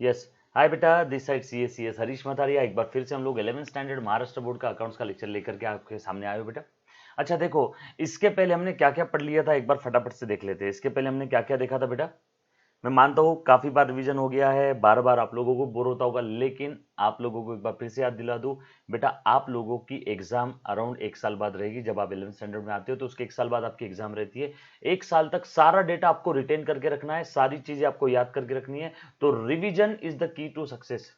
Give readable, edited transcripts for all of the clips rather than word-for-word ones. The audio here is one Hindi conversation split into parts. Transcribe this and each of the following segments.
यस, हाय बेटा, this side C S Harish Matharia. एक बार फिर से हम लोग 11th स्टैंडर्ड महाराष्ट्र बोर्ड का अकाउंट्स का लेक्चर लेकर के आपके सामने आए हो बेटा। अच्छा देखो, इसके पहले हमने क्या क्या पढ़ लिया था एक बार फटाफट से देख लेते हैं। इसके पहले हमने क्या क्या देखा था बेटा। मैं मानता हूँ काफी बार रिवीजन हो गया है, बार बार आप लोगों को बोर होता होगा, लेकिन आप लोगों को एक बार फिर से याद दिला दूं बेटा, आप लोगों की एग्जाम अराउंड 1 साल बाद रहेगी। जब आप 11th स्टैंडर्ड में आते हो तो उसके 1 साल बाद आपकी एग्जाम रहती है। 1 साल तक सारा डेटा आपको रिटेन करके रखना है, सारी चीजें आपको याद करके रखनी है। तो revision is the key to success.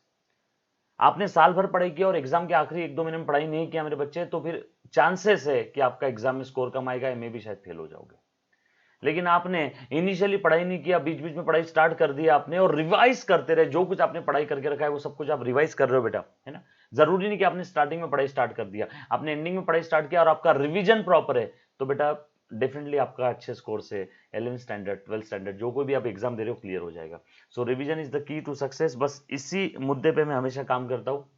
आपने साल भर पढ़ाई किया और एग्जाम के आखिरी 1-2 महीने में पढ़ाई नहीं किया मेरे बच्चे, तो फिर चांसेस है कि आपका एग्जाम में स्कोर कम आएगा, मे भी शायद फेल हो जाओगे। लेकिन आपने इनिशियली पढ़ाई नहीं किया, बीच बीच में पढ़ाई स्टार्ट कर दिया आपने और रिवाइज करते रहे। जो कुछ आपने पढ़ाई करके रखा है वो सब कुछ आप रिवाइज कर रहे हो बेटा, है ना। जरूरी नहीं कि आपने स्टार्टिंग में पढ़ाई स्टार्ट कर दिया, आपने एंडिंग में पढ़ाई स्टार्ट किया और आपका रिवीजन प्रॉपर है, तो बेटा डेफिनेटली आपका अच्छे स्कोर से 11th स्टैंडर्ड 12th स्टैंडर्ड जो कोई भी आप एग्जाम दे रहे हो क्लियर हो जाएगा। So revision is the key to success. बस इसी मुद्दे पे मैं हमेशा काम करता हूँ,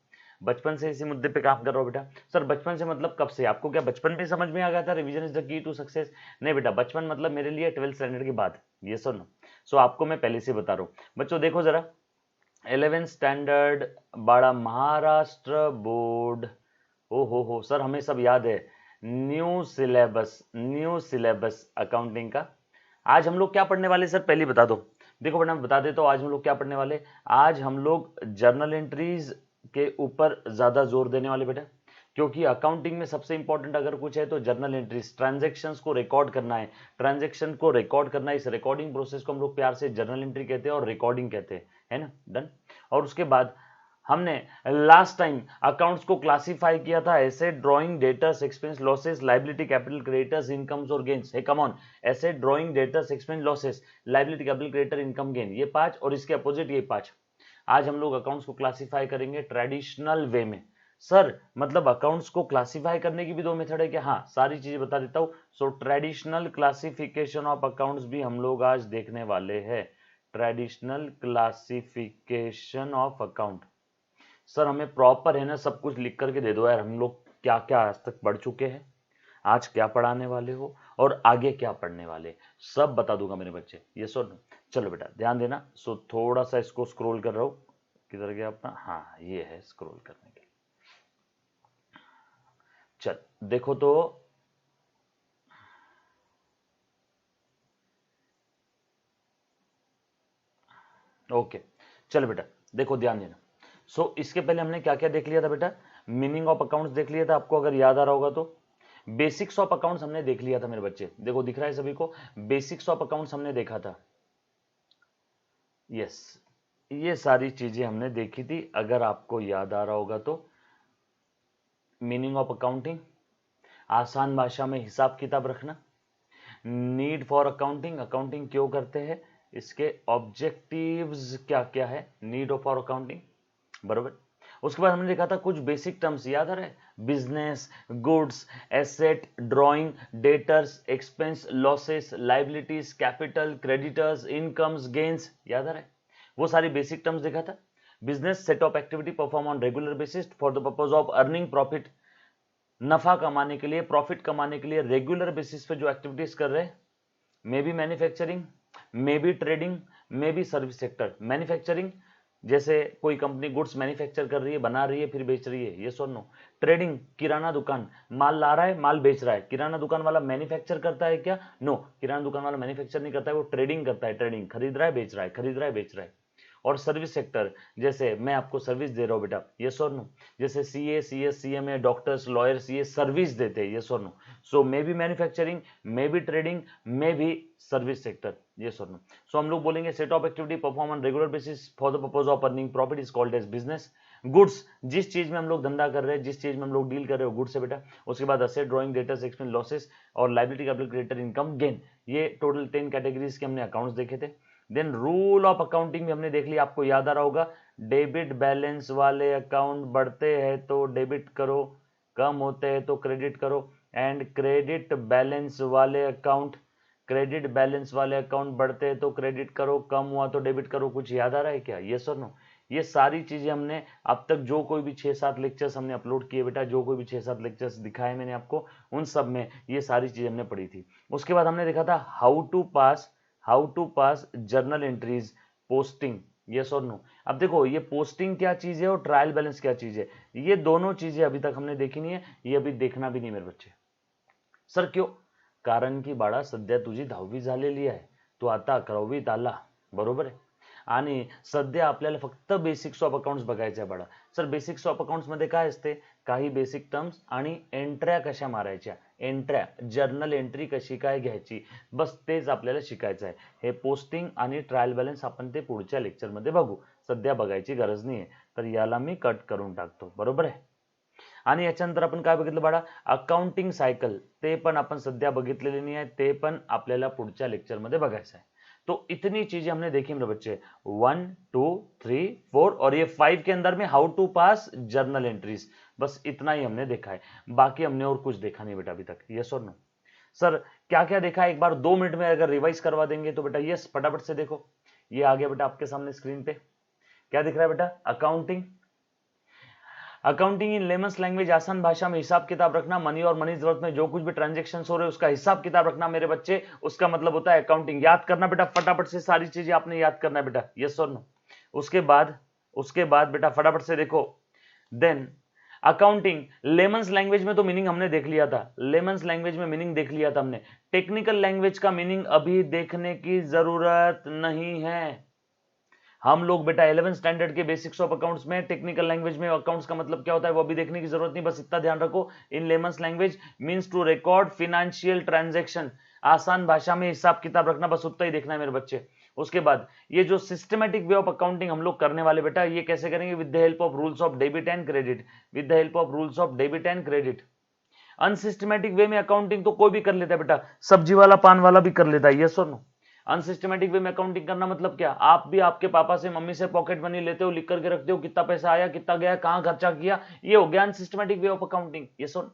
बचपन से इसी मुद्दे पे काम कर रहा हूँ बेटा। सर बचपन से मतलब कब से? आपको क्या बचपन में समझ में आ गया था revision is the key to success? नहीं बेटा, बचपन मतलब मेरे लिए 12th स्टैंडर्ड के बाद, ये सुन। सो आपको मैं पहले से बता रहा हूँ बच्चों, देखो जरा 11th स्टैंडर्ड बड़ा महाराष्ट्र बोर्ड। ओ हो सर, हमें सब याद है। न्यू सिलेबस अकाउंटिंग का। आज हम लोग क्या पढ़ने वाले सर, पहले बता दो। देखो बेटा मैं बता देता हूँ आज हम लोग क्या पढ़ने वाले। आज हम लोग जर्नल एंट्रीज के ऊपर ज्यादा जोर देने वाले बेटा, क्योंकि अकाउंटिंग में सबसे इंपॉर्टेंट अगर कुछ है तो जर्नल एंट्रीज, ट्रांजैक्शंस को रिकॉर्ड करना है। ट्रांजैक्शन को रिकॉर्ड करना है, इस रिकॉर्डिंग प्रोसेस को हम लोग प्यार से जर्नल एंट्री कहते हैं और रिकॉर्डिंग कहते हैं, है ना। डन। और उसके बाद हमने लास्ट टाइम अकाउंट्स को क्लासिफाई किया था asset, drawing, debtors, expense, losses, liability, capital, creditors, incomes और gains. Hey come on, asset, drawing, debtors, expense, losses, liability, capital, creditor, income, gain, ये 5 और इसके अपोजिट ये 5। आज हम लोग अकाउंट्स को क्लासिफाई करेंगे ट्रेडिशनल वे में। सर मतलब अकाउंट्स को क्लासिफाई करने की भी 2 मेथड है क्या? हाँ, सारी चीजें बता देता हूं। सो ट्रेडिशनल क्लासिफिकेशन ऑफ अकाउंट्स भी हम लोग आज देखने वाले हैं। Traditional classification of account. Sir हमें प्रॉपर है ना सब कुछ लिख करके दे दो यार, हम लोग क्या क्या आज तक पढ़ चुके हैं, आज क्या पढ़ाने वाले हो और आगे क्या पढ़ने वाले, सब बता दूंगा मेरे बच्चे, ये सुन। चलो बेटा ध्यान देना। सो थोड़ा सा इसको स्क्रॉल कर रहा हूं, किधर गया अपना, हाँ ये है स्क्रॉल करने के लिए। चल देखो तो, ओके चलो बेटा देखो ध्यान देना। सो इसके पहले हमने क्या क्या देख लिया था बेटा? मीनिंग ऑफ अकाउंट्स देख लिया था, आपको अगर याद आ रहा होगा तो। बेसिक्स ऑफ अकाउंट्स हमने देख लिया था मेरे बच्चे, देखो दिख रहा है सभी को, बेसिक्स ऑफ अकाउंट्स हमने देखा था। यस, ये सारी चीजें हमने देखी थी, अगर आपको याद आ रहा होगा तो। मीनिंग ऑफ अकाउंटिंग, आसान भाषा में हिसाब किताब रखना। नीड फॉर अकाउंटिंग, अकाउंटिंग क्यों करते हैं, इसके ऑब्जेक्टिव्स क्या क्या है, नीड फॉर अकाउंटिंग, बरोबर। उसके बाद हमने देखा था कुछ बेसिक टर्म्स, याद आ रहा है? Business, goods, asset, drawing, debtors, expense, losses, liabilities, capital, creditors, incomes, gains, याद आ रहा है? वो सारी बेसिक टर्म्स देखा था। Business, set of activity perform on regular basis for the purpose of earning profit, नफा कमाने के लिए, प्रॉफिट कमाने के लिए रेगुलर बेसिस पे जो एक्टिविटीज कर रहे हैं, may be manufacturing, maybe trading, maybe service sector. Manufacturing जैसे कोई कंपनी गुड्स मैन्युफैक्चर कर रही है, बना रही है, फिर बेच रही है, ये सुन नो। ट्रेडिंग, किराना दुकान, माल ला रहा है, माल बेच रहा है। किराना दुकान वाला मैन्युफैक्चर करता है क्या? नो, किराना दुकान वाला मैन्युफैक्चर नहीं करता है, वो ट्रेडिंग करता है। ट्रेडिंग, खरीद रहा है बेच रहा है, खरीद रहा है बेच रहा है। और सर्विस सेक्टर, जैसे मैं आपको सर्विस दे रहा हूं बेटा, यस और नो। जैसे CA, CS, CMA, doctors, lawyers, ये सर्विस देते हैं, यस और no. So maybe manufacturing, maybe trading, maybe service sector, yes और नो। सो हम लोग बोलेंगे set of activity perform on regular basis for the purpose of earning profit is called as business. Goods, जिस चीज में हम लोग धंधा कर रहे हैं, जिस चीज में हम लोग डील कर रहे हो, गुड्स है बेटा। उसके बाद asset, drawing, debtors, expense, losses और liability, capital, creditor, income, gain. ये टोटल 10 कैटेगरीज के हमने अकाउंट्स देखे थे। देन रूल ऑफ अकाउंटिंग भी हमने देख लिया, आपको याद आ रहा होगा। डेबिट बैलेंस वाले अकाउंट बढ़ते हैं तो डेबिट करो, कम होते हैं तो क्रेडिट करो। एंड क्रेडिट बैलेंस वाले अकाउंट, क्रेडिट बैलेंस वाले अकाउंट बढ़ते हैं तो क्रेडिट करो, कम हुआ तो डेबिट करो। कुछ याद आ रहा है क्या? यस और नो? ये सारी चीजें हमने अब तक जो कोई भी 6-7 लेक्चर्स हमने अपलोड किए बेटा, जो कोई भी 6-7 लेक्चर्स दिखाए मैंने आपको, उन सब में ये सारी चीजें हमने पढ़ी थी। उसके बाद हमने देखा था how to pass journal entries, posting, yes और नो। अब देखो ये पोस्टिंग क्या चीज है और ट्रायल बैलेंस क्या चीज है, ये दोनों चीजें अभी तक हमने देखी नहीं है, ये अभी देखना भी नहीं मेरे बच्चे। सर क्यों? कारण की बाळा सध्या तुझी 10वी झालेली आहे, तू आता 11वीत आला, बरोबर आहे, आणि सध्या आपल्याला फक्त बेसिक्स ऑफ अकाउंट्स बघायचे आहे बाळा। सर बेसिक्स ऑफ अकाउंट्स मध्ये काय असते, काही बेसिक टर्म्स आणि एंट्र्या कशा मारायच्या, एंट्र्या जर्नल एंट्री कशी काय घ्यायची, बस तेच आपल्याला शिकायचं आहे। हे पोस्टिंग आणि ट्रायल बॅलन्स आपण ते पुढच्या लेक्चर मध्ये बघू, सध्या बघायची गरज नाही आहे, तर याला मी कट करून टाकतो, बरोबर आहे। आणि याच्यानंतर आपण काय बघितलं बाळा, अकाउंटिंग सायकल, ते पण आपण सध्या बघितलेले नाही आहे, ते पण आपल्याला पुढच्या लेक्चर मध्ये बघायचं आहे। तो इतनी चीजें हमने देखी मेरे बच्चे, 1 2 3 4 और ये 5 के अंदर में how to pass journal entries, बस इतना ही हमने देखा है, बाकी हमने और कुछ देखा नहीं बेटा अभी तक। यस और नो? सर क्या क्या देखा है एक बार 2 मिनट में अगर रिवाइज करवा देंगे तो बेटा यस फटाफट से देखो। ये आ गया बेटा आपके सामने स्क्रीन पे, क्या दिख रहा है बेटा, अकाउंटिंग। अकाउंटिंग इन लेमन्स लैंग्वेज, आसान भाषा में हिसाब किताब रखना, मनी और मनी जरूरत में जो कुछ भी ट्रांजेक्शन हो रहे हैं उसका हिसाब किताब रखना मेरे बच्चे, उसका मतलब होता है अकाउंटिंग। याद करना बेटा, फटाफट से सारी चीजें आपने याद करना है बेटा, यस और नो। उसके बाद बेटा फटाफट से देखो, देन अकाउंटिंग लेमन्स लैंग्वेज में तो मीनिंग हमने देख लिया था, लेमन्स लैंग्वेज में मीनिंग देख लिया था हमने, टेक्निकल लैंग्वेज का मीनिंग अभी देखने की जरूरत नहीं है। हम लोग बेटा 11th स्टैंडर्ड के बेसिक्स ऑफ अकाउंट्स में टेक्निकल लैंग्वेज में अकाउंट्स का मतलब क्या होता है वो अभी देखने की जरूरत नहीं, बस इतना ध्यान रखो, in layman's language means to record financial transaction, आसान भाषा में हिसाब किताब रखना, बस उतना ही देखना है मेरे बच्चे। उसके बाद ये जो सिस्टमैटिक वे ऑफ अकाउंटिंग हम लोग करने वाले बेटा, ये कैसे करेंगे, with the help of rules of debit and credit, with the help of rules of debit and credit. Unsystematic way में अकाउंटिंग तो कोई भी कर लेता है बेटा, सब्जी वाला पान वाला भी कर लेता है, यस और नो। अनसिस्टमैटिक वे में अकाउंटिंग करना मतलब क्या, आप भी आपके पापा से मम्मी से पॉकेट मनी लेते हो, लिख करके रखते हो कितना पैसा आया कितना गया कहां खर्चा किया, ये हो गया अनसिस्टमैटिक वे ऑफ अकाउंटिंग, ये सुन।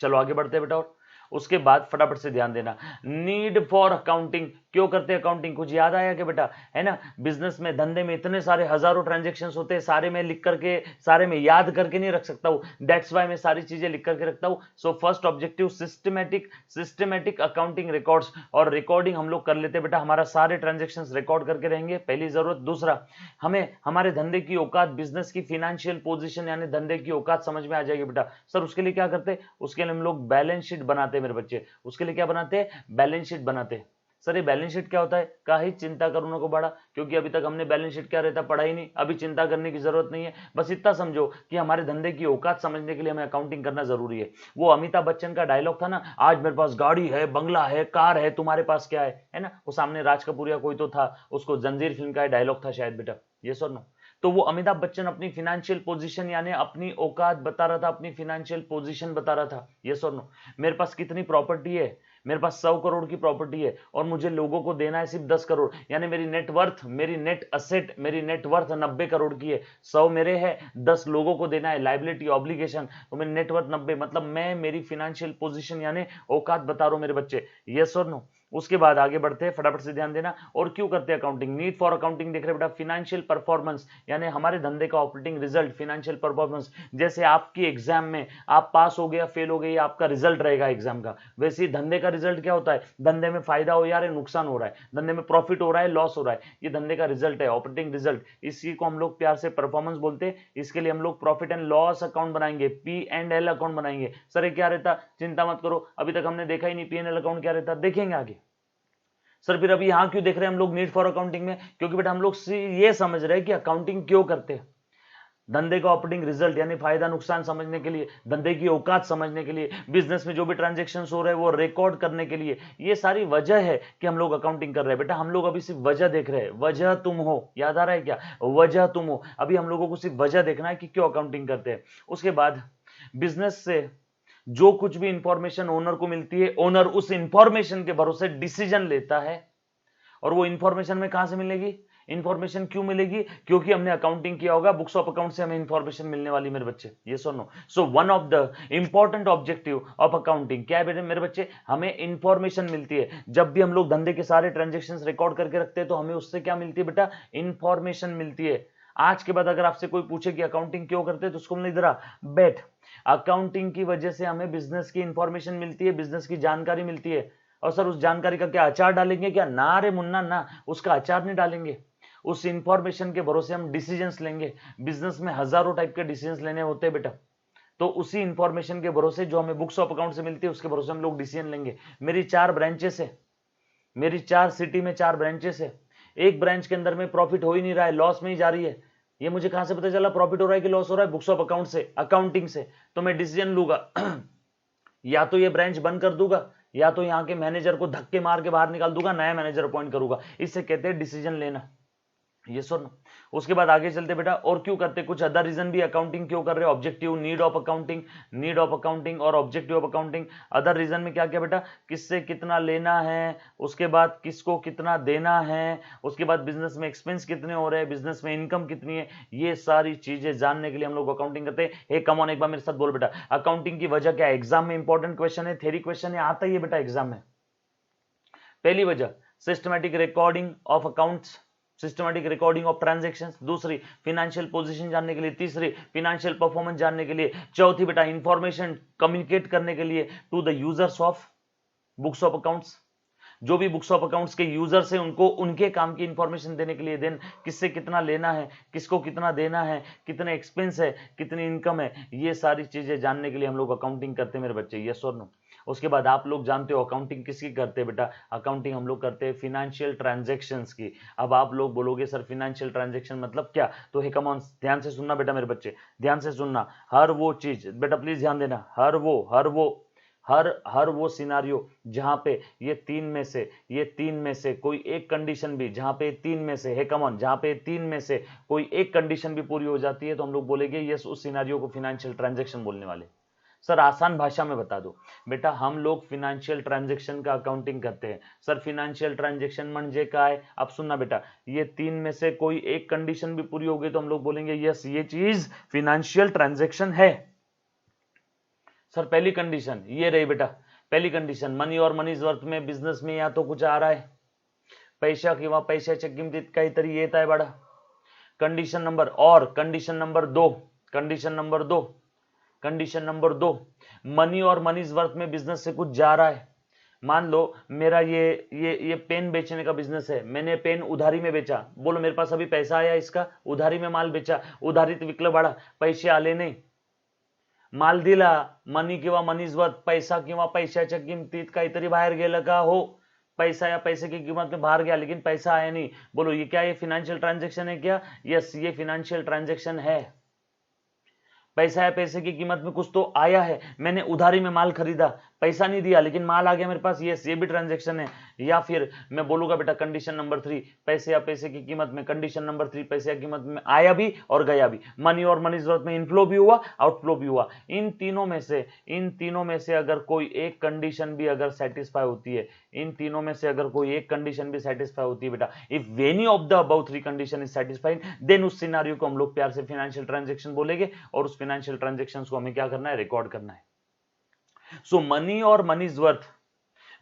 चलो आगे बढ़ते हैं बेटा। और उसके बाद फटाफट से ध्यान देना, नीड फॉर अकाउंटिंग, क्यों करते हैं अकाउंटिंग, कुछ याद आया क्या बेटा, है ना। बिजनेस में धंधे में इतने सारे हजारों ट्रांजेक्शन्स होते हैं, सारे में लिख करके सारे में याद करके नहीं रख सकता हूं, दैट्स वाई मैं सारी चीजें लिख करके रखता हूं। So first objective systematic accounting records, और रिकॉर्डिंग हम लोग कर लेते हैं बेटा, हमारा सारे ट्रांजेक्शन्स रिकॉर्ड करके रहेंगे, पहली जरूरत। दूसरा, हमें हमारे धंधे की औकात, बिजनेस की फाइनेंशियल पोजीशन यानी धंधे की औकात समझ में आ जाएगी बेटा। सर उसके लिए क्या करते हैं, उसके लिए हम लोग बैलेंस शीट बनाते हैं मेरे बच्चे, उसके लिए क्या बनाते हैं, बैलेंस शीट बनाते हैं। सर ये बैलेंस शीट क्या होता है, काहे चिंता करो को बड़ा, क्योंकि अभी तक हमने बैलेंस शीट क्या रहता पढ़ा ही नहीं, अभी चिंता करने की जरूरत नहीं है, बस इतना समझो कि हमारे धंधे की औकात समझने के लिए हमें अकाउंटिंग करना जरूरी है। वो अमिताभ बच्चन का डायलॉग था ना, आज मेरे पास गाड़ी है, बंगला है, कार है, तुम्हारे पास क्या है ना, वो सामने राज कपूर या कोई तो था, उसको जंजीर फिल्म का डायलॉग था शायद बेटा, ये सुन नो। तो वो अमिताभ बच्चन अपनी फाइनेंशियल पोजीशन यानी अपनी औकात बता रहा था, अपनी फाइनेंशियल पोजीशन बता रहा था, यस और नो। मेरे पास कितनी प्रॉपर्टी है, मेरे पास 100 करोड़ की प्रॉपर्टी है और मुझे लोगों को देना है सिर्फ 10 करोड़, यानी मेरी नेटवर्थ, मेरी नेट असेट, मेरी नेटवर्थ 90 करोड़ की है, 100 मेरे है, 10 लोगों को देना है, लाइबिलिटी ऑब्लिगेशन, तो मेरी नेटवर्थ 90, मतलब मैं मेरी फाइनेंशियल पोजीशन यानी औकात बता रहा हूं मेरे बच्चे, यस और नो। उसके बाद आगे बढ़ते हैं, फटाफट से ध्यान देना। और क्यों करते हैं अकाउंटिंग, नीड फॉर अकाउंटिंग देख रहे बेटा, फाइनेंशियल परफॉर्मेंस यानी हमारे धंधे का ऑपरेटिंग रिजल्ट, फाइनेंशियल परफॉर्मेंस, जैसे आपकी एग्जाम में आप पास हो गया फेल हो गए, आपका रिजल्ट रहेगा एग्जाम का, वैसे ही धंधे का रिजल्ट क्या होता है, धंधे में फायदा हो यार नुकसान हो रहा है, धंधे में प्रॉफिट हो रहा है लॉस हो रहा है, ये धंधे का रिजल्ट है, ऑपरेटिंग रिजल्ट, इसी को हम लोग प्यार से परफॉर्मेंस बोलते हैं। इसके लिए हम लोग प्रॉफिट एंड लॉस अकाउंट बनाएंगे, P&L अकाउंट बनाएंगे। सर ये क्या रहता, चिंता मत करो, अभी तक हमने देखा ही नहीं P&L अकाउंट क्या रहता, देखेंगे आगे। सर फिर अभी यहां क्यों देख रहे हैं हम लोग नीड फॉर अकाउंटिंग में, क्योंकि बेटा हम लोग ये समझ रहे हैं कि अकाउंटिंग क्यों करते हैं, धंधे का ऑपरेटिंग रिजल्ट यानी फायदा नुकसान समझने के लिए, धंधे की औकात समझने के लिए, बिजनेस में जो भी ट्रांजैक्शन हो रहे हैं वो रिकॉर्ड करने के लिए, ये सारी वजह है कि हम लोग अकाउंटिंग कर रहे हैं। बेटा हम लोग अभी सिर्फ वजह देख रहे हैं, वजह तुम हो, याद आ रहा है क्या, वजह तुम हो, अभी हम लोगों को सिर्फ वजह देखना है कि क्यों अकाउंटिंग करते हैं। उसके बाद बिजनेस से जो कुछ भी इंफॉर्मेशन ओनर को मिलती है, ओनर उस इंफॉर्मेशन के भरोसे डिसीजन लेता है, और वो इंफॉर्मेशन में कहां से मिलेगी, इंफॉर्मेशन क्यों मिलेगी, क्योंकि हमने अकाउंटिंग किया होगा, बुक्स ऑफ अकाउंट से हमें इंफॉर्मेशन मिलने वाली मेरे बच्चे, ये सुनो। So one of the important objective of accounting क्या है मेरे बच्चे, हमें इंफॉर्मेशन मिलती है। जब भी हम लोग धंधे के सारे ट्रांजेक्शन्स रिकॉर्ड करके रखते हैं तो हमें उससे क्या मिलती है बेटा, इंफॉर्मेशन मिलती है। आज के बाद अगर आपसे कोई पूछे कि अकाउंटिंग क्यों करते हैं तो उसको नहीं जरा बैठ, अकाउंटिंग की वजह से हमें बिजनेस की इंफॉर्मेशन मिलती है, बिजनेस की जानकारी मिलती है। और सर उस जानकारी का क्या अचार डालेंगे क्या, ना रे मुन्ना ना, उसका अचार नहीं डालेंगे, उस इंफॉर्मेशन के भरोसे हम डिसीजंस लेंगे। बिजनेस में हजारों टाइप के डिसीजंस लेने होते हैं बेटा, तो उसी इंफॉर्मेशन के भरोसे जो हमें बुक्स ऑफ अकाउंट से मिलती है उसके भरोसे हम लोग डिसीजन लेंगे। मेरी 4 ब्रांचेस है, मेरी 4 सिटी में 4 ब्रांचेस है, एक ब्रांच के अंदर में प्रॉफिट हो ही नहीं रहा है, लॉस में ही जा रही है। ये मुझे कहां से पता चला प्रॉफिट हो रहा है कि लॉस हो रहा है? बुक्स ऑफ अकाउंट से, अकाउंटिंग से। तो मैं डिसीजन लूंगा या तो ये ब्रांच बंद कर दूंगा, या तो यहां के मैनेजर को धक्के मार के बाहर निकाल दूंगा, नया मैनेजर अपॉइंट करूंगा। इससे कहते हैं डिसीजन लेना। ये सुन, उसके बाद आगे चलते बेटा। और क्यों करते? कुछ अदर रीजन भी, अकाउंटिंग क्यों कर रहे हो? Objective, need of accounting, need of accounting और objective of accounting. Other reason में क्या क्या बेटा? किससे कितना लेना है, उसके बाद किसको कितना देना है, उसके बाद बिजनेस में एक्सपेंस कितने हो रहे हैं, बिजनेस में इनकम कितनी है। ये सारी चीजें जानने के लिए हम लोग अकाउंटिंग करते हैं। हे कम ऑन, एक बार मेरे साथ बोल बेटा, अकाउंटिंग की वजह क्या है? एग्जाम में इंपॉर्टेंट क्वेश्चन है, थ्योरी क्वेश्चन है, आता ही है बेटा एग्जाम में। पहली वजह systematic recording of accounts, systematic recording of transactions. दूसरी फिनेंशियल पोजीशन जानने के लिए। तीसरी फिनेंशियल परफॉर्मेंस जानने के लिए। चौथी बेटा इंफॉर्मेशन कम्युनिकेट करने के लिए to the users of books of accounts. जो भी बुक्स ऑफ अकाउंट्स के यूजर्स हैं उनको उनके काम की इंफॉर्मेशन देने के लिए। देन किससे कितना लेना है, किसको कितना देना है, कितने एक्सपेंस है, कितनी इनकम है, ये सारी चीजें जानने के लिए हम लोग अकाउंटिंग करते हैं मेरे बच्चे। यस और नो? उसके बाद आप लोग जानते हो अकाउंटिंग किसकी करते हैं बेटा? अकाउंटिंग हम लोग करते हैं फिनेंशियल ट्रांजैक्शंस की। अब आप लोग बोलोगे सर फिनेंशियल ट्रांजैक्शन मतलब क्या? तो हे कम ऑन, ध्यान से सुनना बेटा मेरे बच्चे, ध्यान से सुनना। हर वो चीज बेटा, प्लीज ध्यान देना, हर वो सिनारियो जहां पे ये तीन में से कोई एक कंडीशन भी, जहां पे तीन में से, हे कम ऑन, जहां पे तीन में से कोई एक कंडीशन भी पूरी हो जाती है तो हम लोग बोलेंगे यस, उस सिनारियो को फिनेंशियल ट्रांजैक्शन बोलने वाले। सर आसान भाषा में बता दो बेटा, हम लोग फिनेंशियल ट्रांजैक्शन का अकाउंटिंग करते हैं। सर फिनेंशियल ट्रांजैक्शन म्हणजे काय? अब सुनना बेटा, ये तीन में से कोई एक कंडीशन भी पूरी हो गई तो हम लोग बोलेंगे यस, ये चीज फिनेंशियल ट्रांजैक्शन है। सर पहली कंडीशन ये रही बेटा, पहली कंडीशन मनी और मनीज वर्थ में बिझनेस में या तो कुछ आ रहा है, पैसा किंवा पैशाच्या किमतीत काहीतरी येत आहे बड़ा। कंडीशन नंबर, और कंडीशन नंबर दो, कंडीशन नंबर दो, मनी और मनीज वर्थ में बिजनेस से कुछ जा रहा है। मान लो मेरा ये पेन बेचने का बिजनेस है, मैंने पेन उधारी में बेचा, बोलो मेरे पास अभी पैसा आया इसका, उधारी में माल बेचा, उधारीत विकलं बाळा, पैसे आले नाही, माल दिला, मनी किंवा मनीज वर्थ, पैसा किंवा पैशाच्या किमतीत काहीतरी बाहेर गेलं का? हो, पैसा या पैसे की कीमत में बाहर गया लेकिन पैसा आया नहीं। बोलो ये क्या, ये फिनेंशियल ट्रांजैक्शन है क्या? यस, ये फिनेंशियल ट्रांजैक्शन है। पैसा या पैसे की कीमत में कुछ तो आया है, मैंने उधारी में माल खरीदा, पैसा नहीं दिया लेकिन माल आ गया मेरे पास, यस ये भी ट्रांजैक्शन है। या फिर मैं बोलूंगा बेटा कंडीशन नंबर 3, पैसे या पैसे की कीमत में, कंडीशन नंबर 3 पैसे या कीमत में आया भी और गया भी, मनी और मनी जरूरत में इनफ्लो भी हुआ, आउटफ्लो भी हुआ। इन तीनों में से अगर कोई एक कंडीशन भी अगर सेटिस्फाई होती है, इन तीनों में से अगर कोई एक कंडीशन भी सेटिस्फाई होती है बेटा, if any of the above 3 condition is satisfied, then उस सिनेरियो को हम लोग प्यार से फिनेंशियल ट्रांजैक्शन बोलेंगे और उस फिनेंशियल ट्रांजैक्शंस को हमें क्या करना है? रिकॉर्ड करना है। सो मनी और मनीज वर्थ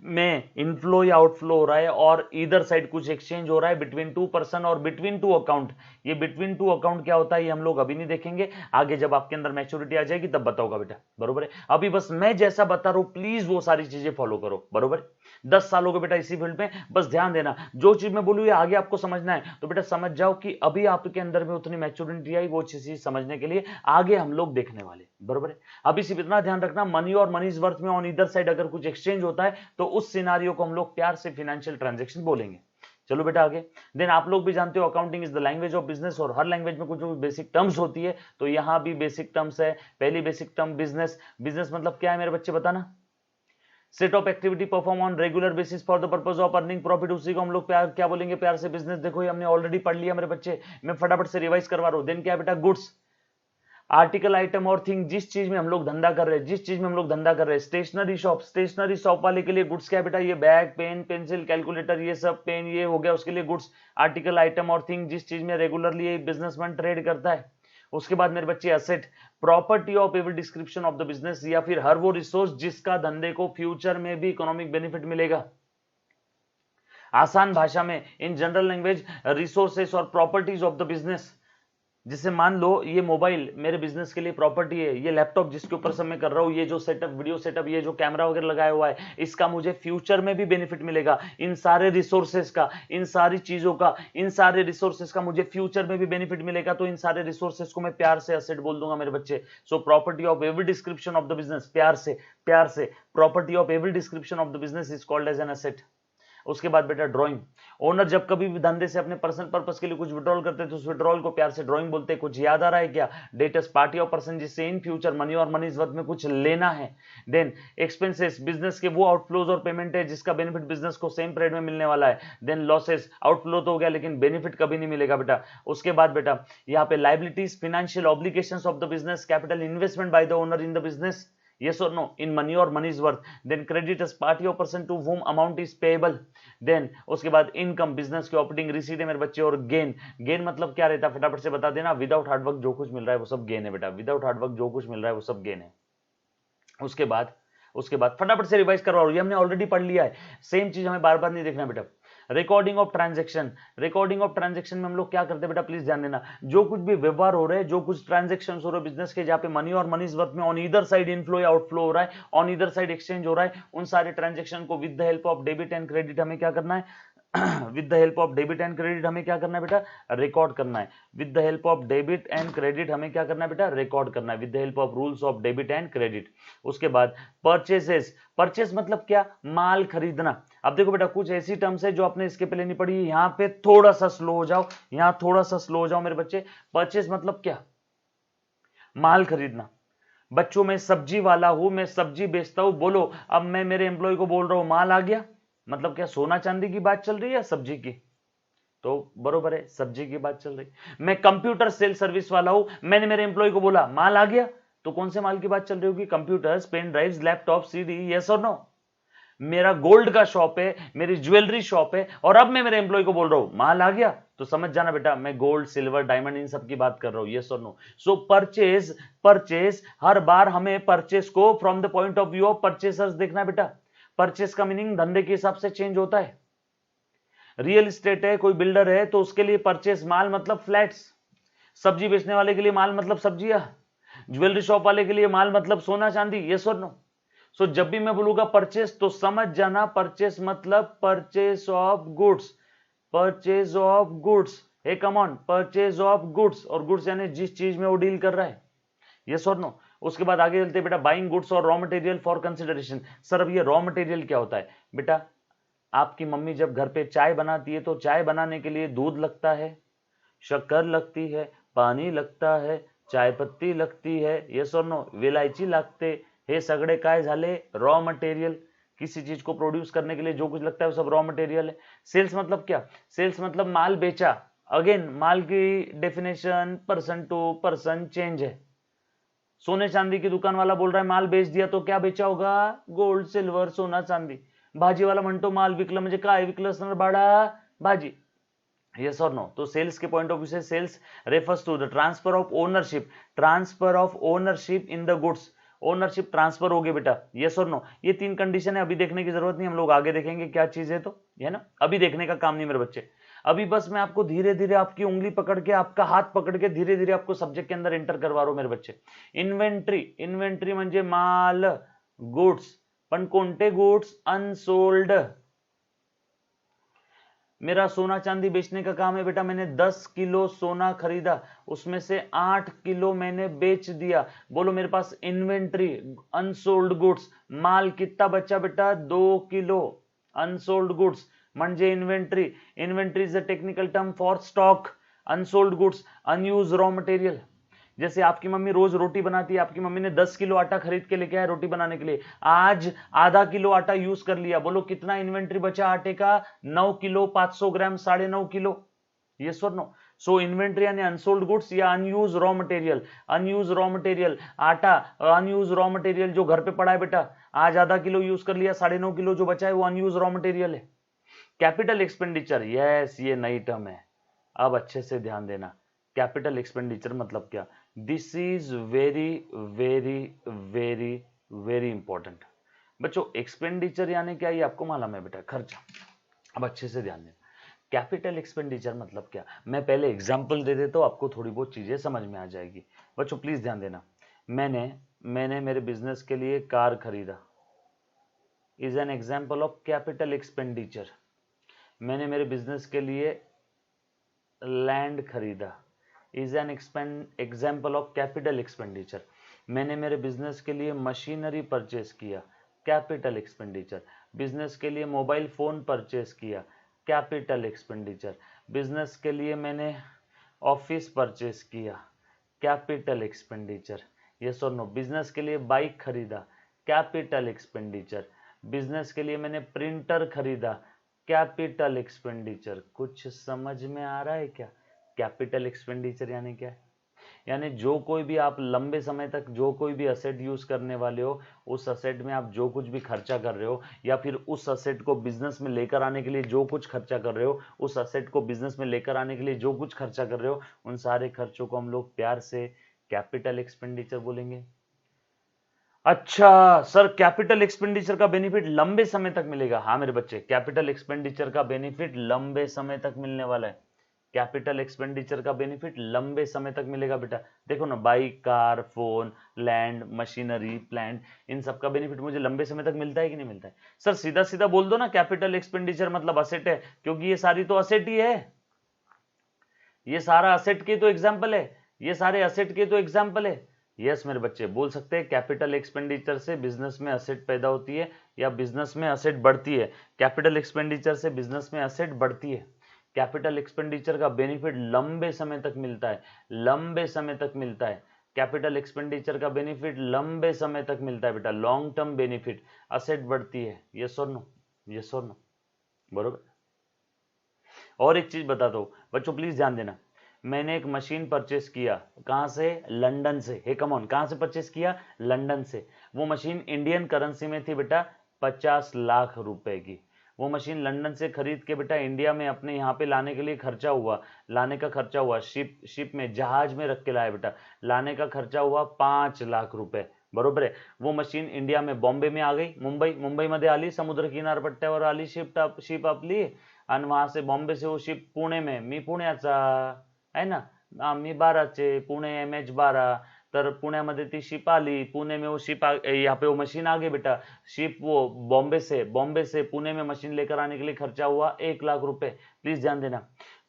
में इनफ्लो या आउटफ्लो हो रहा है और इधर साइड कुछ एक्सचेंज हो रहा है बिटवीन टू पर्सन और बिटवीन टू अकाउंट। ये बिटवीन टू अकाउंट क्या होता है ये हम लोग अभी नहीं देखेंगे, आगे जब आपके अंदर मैच्योरिटी आ जाएगी तब बताऊंगा बेटा, बरोबर है? अभी बस मैं जैसा बता रहा हूं प्लीज वो सारी चीजें फॉलो करो, बरोबर? 10 साल हो गए बेटा इसी फील्ड में, बस ध्यान देना जो चीज मैं बोलूं ये आगे आपको समझना है तो बेटा समझ जाओ कि अभी आपके अंदर में उतनी मैच्योरिटी आई वो चीज समझने के लिए आगे हम लोग देखने वाले, बरोबर है? अभी सिर्फ इतना ध्यान रखना, मनी और मनीज वर्थ में ऑन इधर साइड अगर कुछ एक्सचेंज होता है तो उस सिनारियो को हम लोग प्यार से फिनेंशियल ट्रांजैक्शन बोलेंगे। चलो बेटा आगे। देन आप लोग भी जानते हो accounting is the language of business, और हर लैंग्वेज में कुछ बेसिक टर्म्स होती है, तो यहां भी बेसिक टर्म्स है। पहली बेसिक टर्म बिजनेस, बिजनेस मतलब क्या है मेरे बच्चे बताना? Set of activity perform on regular basis for the purpose of earning profit, उसी को हम लोग प्यार क्या बोलेंगे? प्यार से बिजनेस। देखो ये हमने ऑलरेडी पढ़ लिया मेरे बच्चे, मैं फटाफट से रिवाइज करवा रहा हूं। देन क्या है बेटा? गुड्स, आर्टिकल, आइटम और थिंग, जिस चीज में हम लोग धंधा कर रहे हैं, स्टेशनरी शॉप वाले के लिए गुड्स क्या है बेटा? ये बैग, पेन, पेंसिल, कैलकुलेटर, ये सब पेन ये हो गया उसके लिए गुड्स। आर्टिकल, आइटम और थिंग, जिस चीज में रेगुलरली ये बिजनेसमैन ट्रेड करता है। उसके बाद मेरे बच्चे asset, property of every description of the business, या फिर हर वो रिसोर्स जिसका धंधे को फ्यूचर में भी इकोनॉमिक बेनिफिट मिलेगा। आसान भाषा में इन जनरल लैंग्वेज, रिसोर्सेस और प्रॉपर्टीज ऑफ द बिजनेस जैसे मान लो ये मोबाइल मेरे बिजनेस के लिए प्रॉपर्टी है, ये लैपटॉप जिसके ऊपर सब मैं कर रहा हूँ, ये जो सेटअप, वीडियो सेटअप, ये जो कैमरा वगैरह लगाया हुआ है, इसका मुझे फ्यूचर में भी बेनिफिट मिलेगा। इन सारे रिसोर्सेस का, इन सारी चीजों का, इन सारे रिसोर्सेस का मुझे फ्यूचर में भी बेनिफिट मिलेगा। तो इन सारे रिसोर्सेस को मैं प्यार से एसेट बोल दूंगा मेरे बच्चे। So property of every description of the business, प्यार से property of every description of the business is called as an asset. उसके बाद बेटा ड्राइंग, ओनर जब कभी भी धंधे से अपने पर्सनल पर्पस के लिए कुछ विड्रॉल करते हैं तो उस विड्रॉल को प्यार से ड्राइंग बोलते हैं। कुछ याद आ रहा है क्या? डेटस, पार्टी ऑफ पर्सन जिससे इन फ्यूचर मनी और मनी वर्थ में कुछ लेना है। देन एक्सपेंसेस, बिजनेस के वो आउटफ्लोज और पेमेंट है जिसका बेनिफिट बिजनेस को सेम पीरियड में मिलने वाला है। देन लॉसेस, आउटफ्लो तो हो गया लेकिन बेनिफिट कभी नहीं मिलेगा बेटा। उसके बाद बेटा यहाँ पे liabilities, financial obligations of the business, capital investment by the owner in the business, yes or no, in money or money's worth. Then creditors, party or person to whom amount is payable. Then उसके बाद इनकम, बिजनेस की ऑपरेटिंग रिसीट है मेरे बच्चे। और गेन, गेन मतलब क्या रहता है फटाफट से बता देना। विदाउट हार्डवर्क जो कुछ मिल रहा है वो सब गेन है बेटा, विदाउट हार्डवर्क जो कुछ मिल रहा है वो सब गेन है। उसके बाद फटाफट से रिवाइज करवा रहा हूं, ये हमने ऑलरेडी पढ़ लिया है, सेम चीज हमें बार बार नहीं देखना बेटा। Recording of transaction, recording of transaction में हम लोग क्या करते हैं बेटा, प्लीज ध्यान देना। जो कुछ भी व्यवहार हो रहे हैं, जो कुछ ट्रांजैक्शंस हो रहे हैं बिजनेस के, जहां पे मनी और मनीज वर्थ में ऑन ईदर साइड इनफ्लो या आउटफ्लो हो रहा है, ऑन ईदर साइड एक्सचेंज हो रहा है, उन सारे ट्रांजैक्शन को with the help of debit and credit हमें क्या करना है with the help of debit and credit हमें क्या करना है बेटा, रिकॉर्ड करना है। With the help of debit and credit हमें क्या करना है बेटा, रिकॉर्ड करना है, with the help of rules of debit and credit. उसके बाद परचेसेस, परचेस मतलब क्या, माल खरीदना। अब देखो बेटा कुछ ऐसी टर्म्स है जो आपने इसके पहले नहीं पढ़ी, यहां पे थोड़ा सा स्लो हो जाओ, यहां थोड़ा सा स्लो हो जाओ मेरे बच्चे। परचेस मतलब क्या, माल खरीदना। बच्चों में सब्जी वाला हूं, मैं सब्जी बेचता हूं, बोलो अब मैं मेरे एम्प्लॉय को बोल रहा हूं माल आ गया, मतलब क्या सोना चांदी की बात चल रही है या सब्जी की? तो बरोबर है, सब्जी की बात चल रही। मैं कंप्यूटर सेल सर्विस वाला हूं, मैंने मेरे एम्प्लॉय को बोला माल आ गया, तो कौन से माल की बात चल रही होगी, computers, pen drives, laptop, CD, yes और नो। मेरा गोल्ड का शॉप है, मेरी ज्वेलरी शॉप है, और अब मैं मेरे एम्प्लॉय को बोल रहा हूं माल आ गया, तो समझ जाना बेटा मैं गोल्ड, सिल्वर, डायमंड इन सब की बात कर रहा हूं, यस और नो। सो परचेज, परचेज हर बार हमें परचेज को from the point of view of purchasers देखना बेटा। परचेस का मीनिंग धंधे के हिसाब से चेंज होता है। रियल एस्टेट है, कोई बिल्डर है, तो उसके लिए परचेस माल मतलब फ्लैट्स, सब्जी बेचने वाले के लिए माल मतलब सब्जियां, ज्वेलरी शॉप वाले के लिए माल मतलब सोना चांदी, यस और नो। सो जब भी मैं बोलूंगा परचेस तो समझ जाना परचेस मतलब purchase of goods, purchase of goods, hey come on, purchase of goods, और गुड्स यानी जिस चीज में वो डील कर रहा है, यस और नो। उसके बाद आगे चलते बेटा, बाइंग गुड्स और raw material for consideration. Sir अब ये रॉ मटेरियल क्या होता है बेटा? आपकी मम्मी जब घर पे चाय बनाती है तो चाय बनाने के लिए दूध लगता है, शक्कर लगती है, पानी लगता है, चाय पत्ती लगती है, यस और नो, विलायची लगते, हे सगळे काय झाले, रॉ मटेरियल। किसी चीज को प्रोड्यूस करने के लिए जो कुछ लगता है वो सब रॉ मटेरियल है। सेल्स मतलब क्या, सेल्स मतलब माल बेचा। अगेन माल की definition person to person change है। सोने चांदी की दुकान वाला बोल रहा है माल बेच दिया, तो क्या बेचा होगा, गोल्ड, सिल्वर, सोना, चांदी। भाजीवाला म्हणतो माल विकलं म्हणजे काय विकलं असणार बाळा, भाजी, यस और नो। तो सेल्स के पॉइंट ऑफ व्यू से sales refers to the transfer of ownership, transfer of ownership in the goods, ownership transfer हो गई बेटा, यस और नो। ये तीन कंडीशन है, अभी देखने की जरूरत नहीं, हम लोग आगे देखेंगे क्या चीज है, तो है ना, अभी देखने का काम नहीं मेरे बच्चे। अभी बस मैं आपको धीरे धीरे आपकी उंगली पकड़ के, आपका हाथ पकड़ के धीरे धीरे आपको सब्जेक्ट के अंदर एंटर करवा रहा हूं मेरे बच्चे। इन्व्हेंटरी, इन्व्हेंटरी म्हणजे माल, गुड्स, पण कोणते गुड्स, अनसोल्ड। मेरा सोना चांदी बेचने का काम है बेटा, मैंने 10 किलो सोना खरीदा, उसमें से 8 किलो मैंने बेच दिया, बोलो मेरे पास इन्वेंट्री, अनसोल्ड गुड्स, माल कितना बचा बेटा, 2 किलो, अनसोल्ड गुड्स म्हणजे inventory. Inventory is a technical term for stock, unsold goods, unused raw material. जैसे आपकी मम्मी रोज रोटी बनाती है, आपकी मम्मी ने 10 किलो आटा खरीद के लेके आया रोटी बनाने के लिए, आज आधा किलो आटा यूज कर लिया, बोलो कितना इन्वेंट्री बचा आटे का, 9 किलो, 500 ग्राम, 9.5 किलो, यस और नो। सो इन्वेंट्री यानी अनसोल्ड गुड्स या unused raw material, unused raw material, आटा अनयूज रॉ मटेरियल जो घर पे पड़ा है बेटा, आज आधा किलो यूज कर लिया, 9.5 किलो जो बचा है वो अनयूज रॉ मटेरियल है। कैपिटल एक्सपेंडिचर, यस ये नई टर्म है, अब अच्छे से ध्यान देना। कैपिटल एक्सपेंडिचर मतलब क्या, this is very very very very important बच्चों। एक्सपेंडिचर यानी क्या, ये आपको मालूम है बेटा, खर्चा। अब अच्छे से ध्यान देना, कैपिटल एक्सपेंडिचर मतलब क्या, मैं पहले एग्जाम्पल दे देता हूँ, आपको थोड़ी बहुत चीजें समझ में आ जाएगी। बच्चों प्लीज ध्यान देना, मैंने मेरे बिजनेस के लिए कार खरीदा, is an example of capital expenditure. मैंने मेरे बिजनेस के लिए लैंड खरीदा, is an example of capital expenditure. मैंने मेरे बिजनेस के लिए मशीनरी परचेस किया, कैपिटल एक्सपेंडिचर। बिजनेस के लिए मोबाइल फोन परचेस किया, कैपिटल एक्सपेंडिचर। बिजनेस के लिए मैंने ऑफिस परचेस किया, कैपिटल एक्सपेंडिचर। यस और नो। बिजनेस के लिए बाइक खरीदा, कैपिटल एक्सपेंडिचर। बिजनेस के लिए मैंने प्रिंटर खरीदा, कैपिटल एक्सपेंडिचर। कुछ समझ में आ रहा है क्या? कैपिटल एक्सपेंडिचर यानी क्या है? यानी जो कोई भी आप लंबे समय तक जो कोई भी असेट यूज करने वाले हो, उस असेट में आप जो कुछ भी खर्चा कर रहे हो, या फिर उस असेट को बिजनेस में लेकर आने के लिए जो कुछ खर्चा कर रहे हो, उस असेट को बिजनेस में लेकर आने के लिए जो कुछ खर्चा कर रहे हो, उन सारे खर्चों को हम लोग प्यार से कैपिटल एक्सपेंडिचर बोलेंगे। अच्छा सर, कैपिटल एक्सपेंडिचर का बेनिफिट लंबे समय तक मिलेगा। हाँ मेरे बच्चे, कैपिटल एक्सपेंडिचर का बेनिफिट लंबे समय तक मिलने वाला है। कैपिटल एक्सपेंडिचर का बेनिफिट लंबे समय तक मिलेगा बेटा। देखो ना, bike, car, phone, land, machinery, plant, इन सब का बेनिफिट मुझे लंबे समय तक मिलता है कि नहीं मिलता है? सर सीधा सीधा बोल दो ना, कैपिटल एक्सपेंडिचर मतलब असेट है, क्योंकि ये सारी तो असेट ही है। ये सारा असेट के तो एग्जाम्पल है, ये सारे असेट के तो एग्जाम्पल है। यस मेरे बच्चे, बोल सकते हैं कैपिटल एक्सपेंडिचर से बिजनेस में असेट पैदा होती है, या बिजनेस में असेट बढ़ती है। कैपिटल एक्सपेंडिचर से बिजनेस में असेट बढ़ती है। कैपिटल एक्सपेंडिचर का बेनिफिट लंबे समय तक मिलता है, लंबे समय तक मिलता है। कैपिटल एक्सपेंडिचर का बेनिफिट लंबे समय तक मिलता है बेटा, लॉन्ग टर्म बेनिफिट। असेट बढ़ती है। यस और नो? यस और नो? बरोबर। और एक चीज बता दो बच्चों, प्लीज ध्यान देना। मैंने एक मशीन परचेस किया, कहां से? लंदन से। हे कम ऑन, कहां से परचेस किया? लंदन से। वो मशीन इंडियन करेंसी में थी बेटा 50 लाख रुपए की। वो मशीन लंदन से खरीद के बेटा इंडिया में अपने यहाँ पे लाने के लिए खर्चा हुआ, लाने का खर्चा हुआ, शिप में, जहाज में रख के लाया बेटा, लाने का खर्चा हुआ 5 लाख रुपए। बरोबर है। वो मशीन इंडिया में, बॉम्बे में आ गई, मुंबई मध्ये आली, समुद्र किनारपट्ट्यावर आली शिप आपली, आणि वहां से बॉम्बे से वो शिप पुणे में, मी पुण्याचा आहे ना, मी 12चे, पुणे MH12, तर पुण्यामध्ये ती शिप आली, पुणे में वो शिप यहाँ पे वो मशीन आ गई बेटा। शिप वो बॉम्बे से पुणे में मशीन लेकर आने के लिए खर्चा हुआ 1 लाख रुपए। प्लीज ध्यान देना,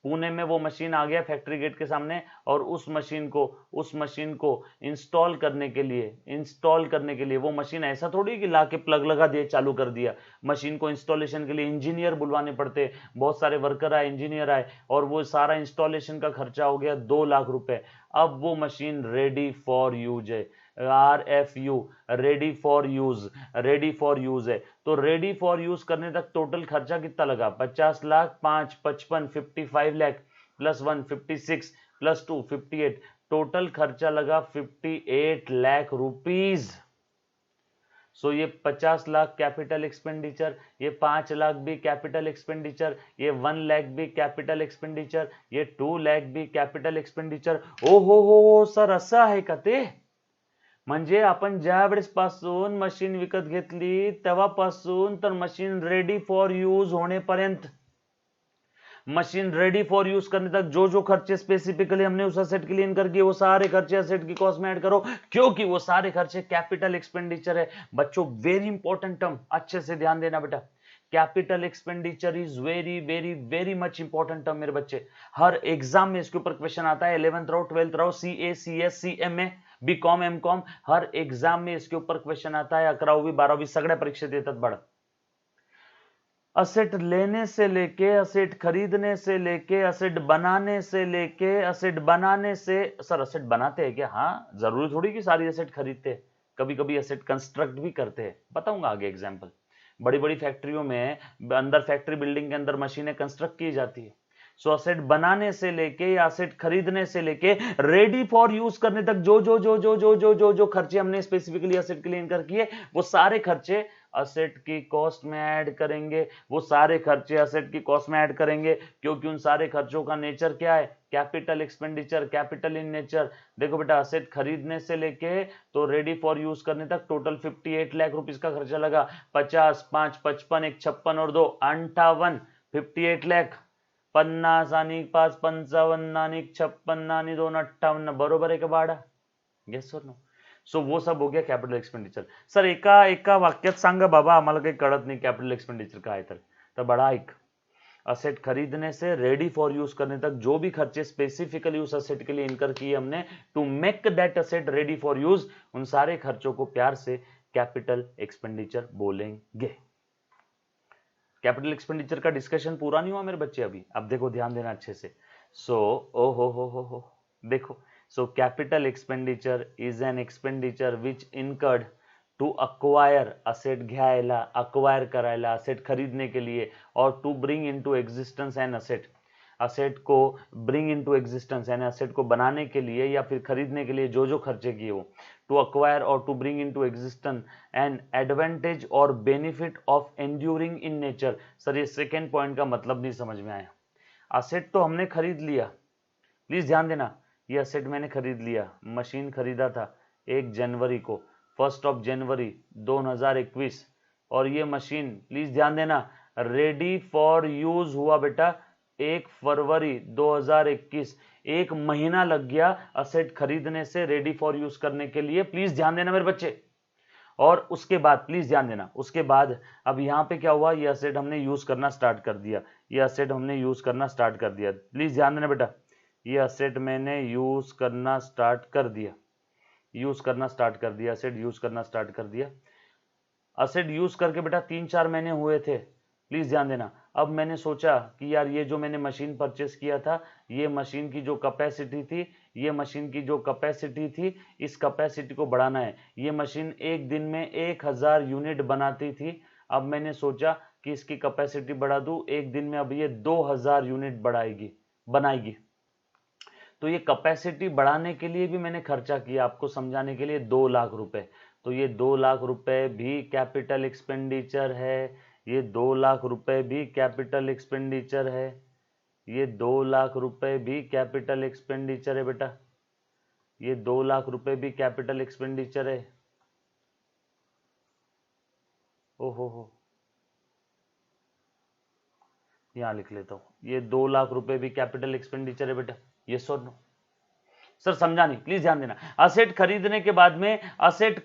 पुणे में वो मशीन आ गया फैक्ट्री गेट के सामने, और उस मशीन को इंस्टॉल करने के लिए वो मशीन ऐसा थोड़ी कि लाके प्लग लगा दिए चालू कर दिया। मशीन को इंस्टॉलेशन के लिए इंजीनियर बुलवाने पड़ते, बहुत सारे वर्कर आए, इंजीनियर आए, और वो सारा इंस्टॉलेशन का खर्चा हो गया 2 लाख रुपए। अब वो मशीन रेडी फॉर यूज है, RFU, रेडी फॉर यूज है। तो रेडी फॉर यूज करने तक टोटल खर्चा कितना लगा? 50 lakh, 5 55, 55 lakh, plus 1 56, plus 2 58, total खर्चा लगा 58 लाख रुपीज। सो ये 50 लाख कैपिटल एक्सपेंडिचर, ये 5 लाख भी कैपिटल एक्सपेंडिचर, ये 1 लाख भी कैपिटल एक्सपेंडिचर, ये 2 लाख भी कैपिटल एक्सपेंडिचर। ओ हो सर, असं आहे का ते? म्हणजे आपण ज्या वेळेस पासून मशीन विकत घेतली तेव्हापासून तर मशीन रेडी फॉर यूज होनेपर्यंत, मशीन रेडी फॉर यूज करने तक जो जो खर्चे स्पेसिफिकली हमने उस असेट के लिए इनकर किए, वो सारे खर्चे असेट की कॉस्ट में ऐड करो, क्योंकि वो सारे खर्चे कैपिटल एक्सपेंडिचर है। बच्चों वेरी इंपॉर्टेंट टर्म, अच्छे से ध्यान देना बेटा। Capital expenditure is very very very much important term मेरे बच्चे। हर एग्जाम में इसके ऊपर क्वेश्चन आता है, 11th रहो, 12th रहो, CA CS CMA BCom MCom, हर एग्जाम में इसके ऊपर क्वेश्चन आता है। 11वी 12वी सगळ्या परीक्षेत येतात बाळा। असेट लेने से लेके, असेट खरीदने से लेके, असेट बनाने से लेके, असेट बनाने से, सर असेट बनाते हैं क्या? हाँ, जरूरी थोड़ी कि सारी असेट खरीदते हैं, कभी कभी असेट कंस्ट्रक्ट भी करते हैं, बताऊंगा आगे एग्जांपल। बड़ी बड़ी फैक्ट्रियों में अंदर, फैक्ट्री बिल्डिंग के अंदर मशीनें कंस्ट्रक्ट की जाती है। सो असेट बनाने से लेके या असेट खरीदने से लेके रेडी फॉर यूज करने तक जो जो जो जो जो जो जो जो खर्चे हमने स्पेसिफिकली असेट के लिए इनकर किए, वो सारे खर्चे असेट की कॉस्ट में ऐड करेंगे। वो सारे खर्चे असेट की कॉस्ट में ऐड करेंगे, क्योंकि उन सारे खर्चों का नेचर क्या है? Capital expenditure, capital in nature. देखो बेटा, असेट खरीदने से लेके तो रेडी फॉर यूज करने तक टोटल 58 लाख रुपीस का खर्चा लगा। 50, 5 55, 1 56 और 2 58, 58 लाख। 50 आणि 5 55 आणि 56 आणि 2 58, बरोबर आहे का बाळा? येस और नो? सो वो सब हो गया कॅपिटल एक्सपेंडिचर. सर एका एका वाक्यात सांगा बाबा, आम्हाला काही कळत नाही कॅपिटल एक्सपेंडिचर काय तर बड़ा ऐक, असेट खरीदने से रेडी फॉर यूज करने तक जो भी खर्चे स्पेसिफिकली उस असेट के लिए इनकर किए हमने to make that asset ready for use, उन सारे खर्चों को प्यार से कैपिटल एक्सपेंडिचर बोलेंगे. कैपिटल एक्सपेंडिचर का डिस्कशन पूरा नहीं हुआ मेरे बच्चे अभी. अब देखो ध्यान देना अच्छे से. सो ओ हो देखो. So capital expenditure is an expenditure which incurred to acquire, asset घ्यायला, अक्वायर करायला, असेट खरीदने के लिए, और to bring into existence an asset, asset को ब्रिंग इनटू एग्जिस्टेंस यानी असेट को बनाने के लिए या फिर खरीदने के लिए जो जो खर्चे किए हो, टू अक्वायर और to bring into existence an advantage और benefit of enduring in nature. Sir ये सेकेंड पॉइंट का मतलब नहीं समझ में आया. असेट तो हमने खरीद लिया, प्लीज ध्यान देना, ये असेट मैंने खरीद लिया, मशीन खरीदा था 1 जनवरी को, 1 जनवरी 2021, और ये मशीन प्लीज ध्यान देना रेडी फॉर यूज हुआ बेटा 1 फरवरी 2021. एक महीना लग गया असेट खरीदने से रेडी फॉर यूज करने के लिए. प्लीज ध्यान देना मेरे बच्चे. और उसके बाद प्लीज ध्यान देना, उसके बाद अब यहां पे क्या हुआ, ये असेट हमने यूज करना स्टार्ट कर दिया, ये असेट हमने यूज करना स्टार्ट कर दिया. प्लीज ध्यान देना बेटा, ये असेट मैंने यूज करना स्टार्ट कर दिया, यूज करना स्टार्ट कर दिया, असेट यूज करना स्टार्ट कर दिया. असेट यूज करके बेटा 3-4 महीने हुए थे. प्लीज ध्यान देना. अब मैंने सोचा कि यार ये जो मैंने मशीन परचेस किया था, ये मशीन की जो कैपेसिटी थी, ये मशीन की जो कैपेसिटी थी, इस कैपेसिटी को बढ़ाना है. ये मशीन एक दिन में 1000 यूनिट बनाती थी. अब मैंने सोचा कि इसकी कैपेसिटी बढ़ा दूं, एक दिन में अब ये 2000 यूनिट बनाएगी. तो ये कैपेसिटी बढ़ाने के लिए भी मैंने खर्चा किया, आपको समझाने के लिए 2 लाख रुपए. तो ये 2 लाख रुपए भी कैपिटल एक्सपेंडिचर है, ये 2 लाख रुपए भी कैपिटल एक्सपेंडिचर है, ये 2 लाख रुपए भी कैपिटल एक्सपेंडिचर है बेटा, ये 2 लाख रुपए भी कैपिटल एक्सपेंडिचर है. हो यहां लिख लेता हूं, ये 2 लाख रुपए भी कैपिटल एक्सपेंडिचर है बेटा. ये सर नो? सर समझा नहीं, प्लीज ध्यान देना. असेट खरीदने के बाद में असेट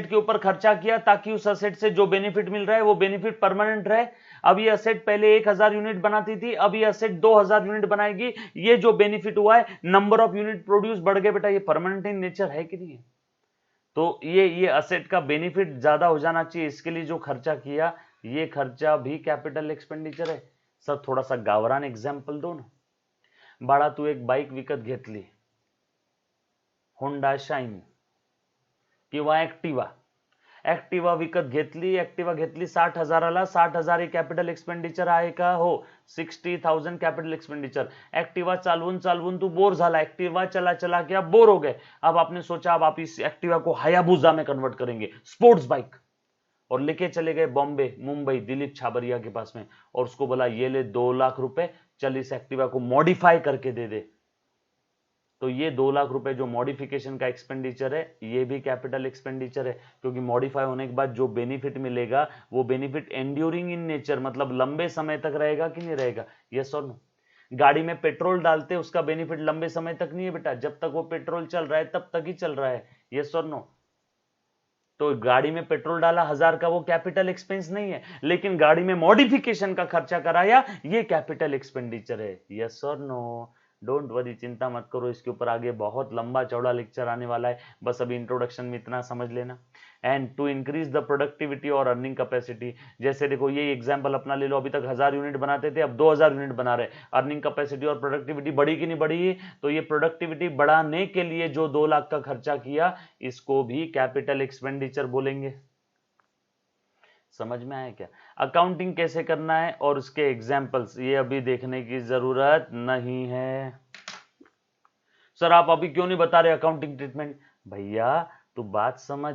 के ऊपर खर्चा किया ताकि उस असेट से जो बेनिफिट मिल रहा है वो बेनिफिट परमानेंट रहे. अब ये असेट पहले 1000 यूनिट बनाती थी, अब ये असेट 2000 यूनिट बनाएगी. ये जो बेनिफिट हुआ है, नंबर ऑफ यूनिट प्रोड्यूस बढ़ गए बेटा, ये परमानेंट इन नेचर है कि नहीं है? तो ये असेट का बेनिफिट ज्यादा हो जाना चाहिए, इसके लिए जो खर्चा किया ये खर्चा भी कैपिटल एक्सपेंडिचर है. सर थोड़ा सा गावरान एग्जाम्पल दो ना. बाळा तू एक बाईक विकत घेतली, होंडा शाईन किंवा ऍक्टिवा विकत घेतली, 60,000ला. 60,000 हे कॅपिटल एक्सपेंडिचर आहे का? हो. 60,000 कैपिटल एक्सपेंडिचर. एक्टिवा चालवून तू बोर झाला, एक्टिवा चला क्या बोर हो गए. अब आपने सोचा अब आप इस एक्टिवा को हायाबुसा में कन्वर्ट करेंगे, स्पोर्ट्स बाइक, और लेके चले गए बॉम्बे, मुंबई, दिलीप छाबरिया के पास में, और उसको बोला ये ले 2 लाख रुपए, चल इस एक्टिवा को मॉडिफाई करके दे दे. तो ये 2 लाख रुपए जो मॉडिफिकेशन का एक्सपेंडिचर है, ये भी कैपिटल एक्सपेंडिचर है, क्योंकि मॉडिफाई होने के बाद जो बेनिफिट मिलेगा वो बेनिफिट एंड्यूरिंग इन नेचर, मतलब लंबे समय तक रहेगा कि नहीं रहेगा? यस और नो? गाड़ी में पेट्रोल डालते उसका बेनिफिट लंबे समय तक नहीं है बेटा, जब तक वो पेट्रोल चल रहा है तब तक ही चल रहा है. यस और नो? तो गाड़ी में पेट्रोल डाला 1000 का, वो कैपिटल एक्सपेंस नहीं है, लेकिन गाड़ी में मॉडिफिकेशन का खर्चा कराया, ये कैपिटल एक्सपेंडिचर है. यस और नो? डोंट वरी, चिंता मत करो, इसके ऊपर आगे बहुत लंबा चौड़ा लेक्चर आने वाला है, बस अभी इंट्रोडक्शन में इतना समझ लेना. And to increase the productivity और अर्निंग कैपेसिटी, जैसे देखो ये एग्जांपल अपना ले लो, अभी तक 1000 यूनिट बनाते थे, अब 2000 यूनिट बना रहे. अर्निंग कैपेसिटी और प्रोडक्टिविटी बढ़ी कि नहीं बढ़ी? तो ये प्रोडक्टिविटी बढ़ाने के लिए जो 2 लाख का खर्चा किया, इसको भी कैपिटल एक्सपेंडिचर बोलेंगे. समझ में आया क्या? अकाउंटिंग कैसे करना है और उसके एग्जाम्पल्स ये अभी देखने की जरूरत नहीं है. सर आप अभी क्यों नहीं बता रहे अकाउंटिंग ट्रीटमेंट? भैया तू बात समझ,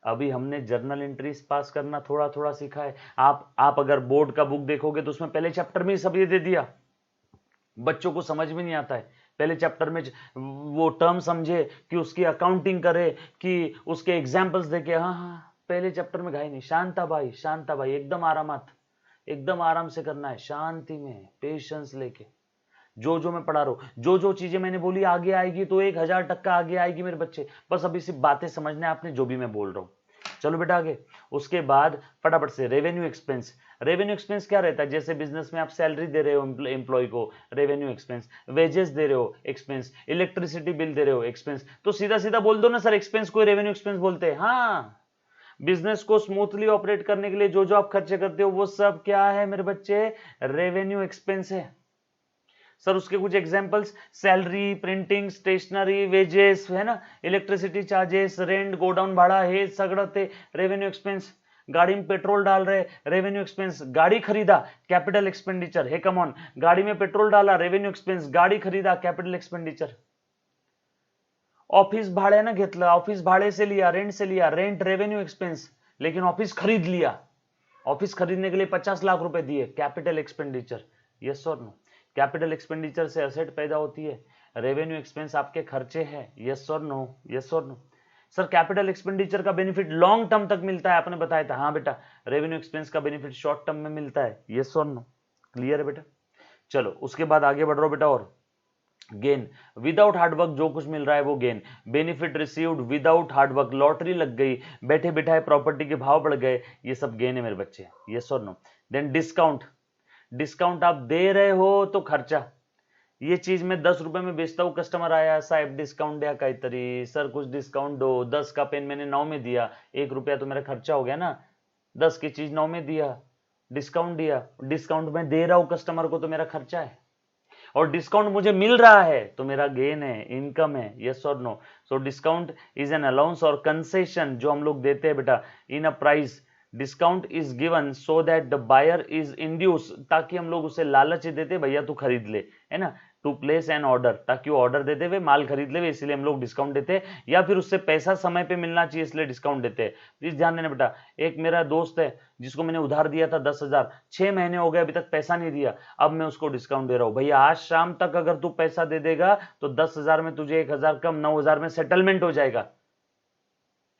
अभी हमने जर्नल एंट्रीज पास करना थोड़ा थोड़ा सीखा है. आप अगर बोर्ड का बुक देखोगे तो उसमें पहले चैप्टर में सब ये दे दिया, बच्चों को समझ में नहीं आता है. पहले चैप्टर में वो टर्म समझे कि उसकी अकाउंटिंग करे, कि उसके एग्जाम्पल्स देखे. हाँ, पहले चैप्टर में घाई नहीं. शांता भाई एकदम आरामात, एकदम आराम से करना है, शांति में, पेशेंस लेके। जो मैं पढ़ा रहा हूं, जो चीजें मैंने बोली आगे आएगी तो 1000% आगे आएगी मेरे बच्चे। बस अभी सिर्फ बातें समझना है आपने, जो भी मैं बोल रहा हूं। चलो बेटा आगे। उसके बाद फटाफट से रेवेन्यू एक्सपेंस। रेवेन्यू एक्सपेंस क्या रहता है? जैसे बिजनेस में आप सैलरी दे रहे हो एम्प्लॉय को, रेवेन्यू एक्सपेंस। वेजेस दे रहे हो, एक्सपेंस। इलेक्ट्रिसिटी बिल दे रहे हो, एक्सपेंस। तो सीधा सीधा बोल दो ना सर, एक्सपेंस को रेवेन्यू एक्सपेंस बोलते हैं। हाँ, बिजनेस को स्मूथली ऑपरेट करने के लिए जो आप खर्चे करते हो वो सब क्या है मेरे बच्चे? रेवेन्यू एक्सपेंस है। सर उसके कुछ examples, salary, printing, stationery, wages, है ना, इलेक्ट्रिसिटी चार्जेस, रेंट, गोडाउन भाड़ा, हे सगळं ते रेवेन्यू एक्सपेंस। गाड़ी में पेट्रोल डाल रहे, रेवेन्यू एक्सपेंस। गाड़ी खरीदा, capital expenditure. Hey come on, गाड़ी में पेट्रोल डाला, रेवेन्यू एक्सपेंस। गाड़ी खरीदा, कैपिटल एक्सपेंडिचर। ऑफिस भाड्यानं घेतलं, ऑफिस भाड़े से लिया, रेंट से लिया, रेंट रेवेन्यू एक्सपेंस। लेकिन ऑफिस खरीद लिया, ऑफिस खरीदने के लिए 50 लाख रुपए दिए, कैपिटल एक्सपेंडिचर। यस और नो? कैपिटल एक्सपेंडिचर से असेट पैदा होती है, रेवेन्यू एक्सपेंस आपके खर्चे हैं। यस और नो? यस और नो? सर कैपिटल एक्सपेंडिचर का बेनिफिट लॉन्ग टर्म तक मिलता है, आपने बताया था। हाँ बेटा, रेवेन्यू एक्सपेंस का बेनिफिट शॉर्ट टर्म में मिलता है। यस और नो? क्लियर है बेटा? चलो उसके बाद आगे बढ़ रहा हूं बेटा। और गेन, विदाउट हार्डवर्क जो कुछ मिल रहा है वो gain. Benefit received without hard work, lottery लग गई, बैठे बिठाए प्रॉपर्टी के भाव बढ़ गए, ये सब गेन है मेरे बच्चे। यस और नो? Then discount. डिस्काउंट आप दे रहे हो तो खर्चा। ये चीज मैं 10 रुपए में बेचता हूँ, कस्टमर आया, साहब डिस्काउंट दिया काहीतरी, सर कुछ डिस्काउंट दो। 10 का पेन मैंने 9 में दिया, 1 रुपया तो मेरा खर्चा हो गया ना। 10 की चीज 9 में दिया, डिस्काउंट दिया। डिस्काउंट मैं दे रहा हूं कस्टमर को तो मेरा खर्चा है, और डिस्काउंट मुझे मिल रहा है तो मेरा गेन है, इनकम है। यस और no? So discount is an allowance और कंसेशन जो हम लोग देते हैं बेटा in a price. Discount is given so that the buyer is induce, ताकि हम लोग उसे लालच देते, भैया तू खरीद ले, है ना, टू प्लेस एन ऑर्डर, ताकि वो ऑर्डर देते हुए माल खरीद ले, इसलिए हम लोग डिस्काउंट देते हैं। या फिर उससे पैसा समय पे मिलना चाहिए इसलिए डिस्काउंट देते हैं। प्लीज ध्यान देना बेटा। एक मेरा दोस्त है जिसको मैंने उधार दिया था 10,000, 6 महीने हो गए अभी तक पैसा नहीं दिया। अब मैं उसको डिस्काउंट दे रहा हूं, भैया आज शाम तक अगर तू पैसा दे देगा तो 10,000 में तुझे 1,000 कम, 9,000 में सेटलमेंट हो जाएगा।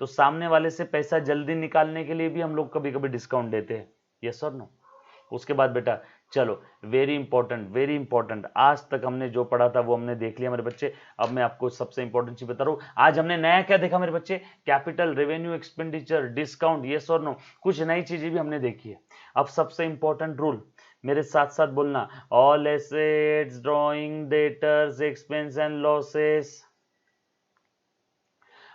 तो सामने वाले से पैसा जल्दी निकालने के लिए भी हम लोग कभी कभी डिस्काउंट देते हैं। यस और नो? उसके बाद बेटा चलो, वेरी इंपॉर्टेंट, आज तक हमने जो पढ़ा था वो हमने देख लिया मेरे बच्चे। अब मैं आपको सबसे इंपॉर्टेंट चीज बता रहा हूं, आज हमने नया क्या देखा मेरे बच्चे? Capital, revenue expenditure, discount. Yes और नो? कुछ नई चीजें भी हमने देखी है। अब सबसे इंपॉर्टेंट रूल मेरे साथ साथ बोलना, all assets, drawing, debtors, expense and losses,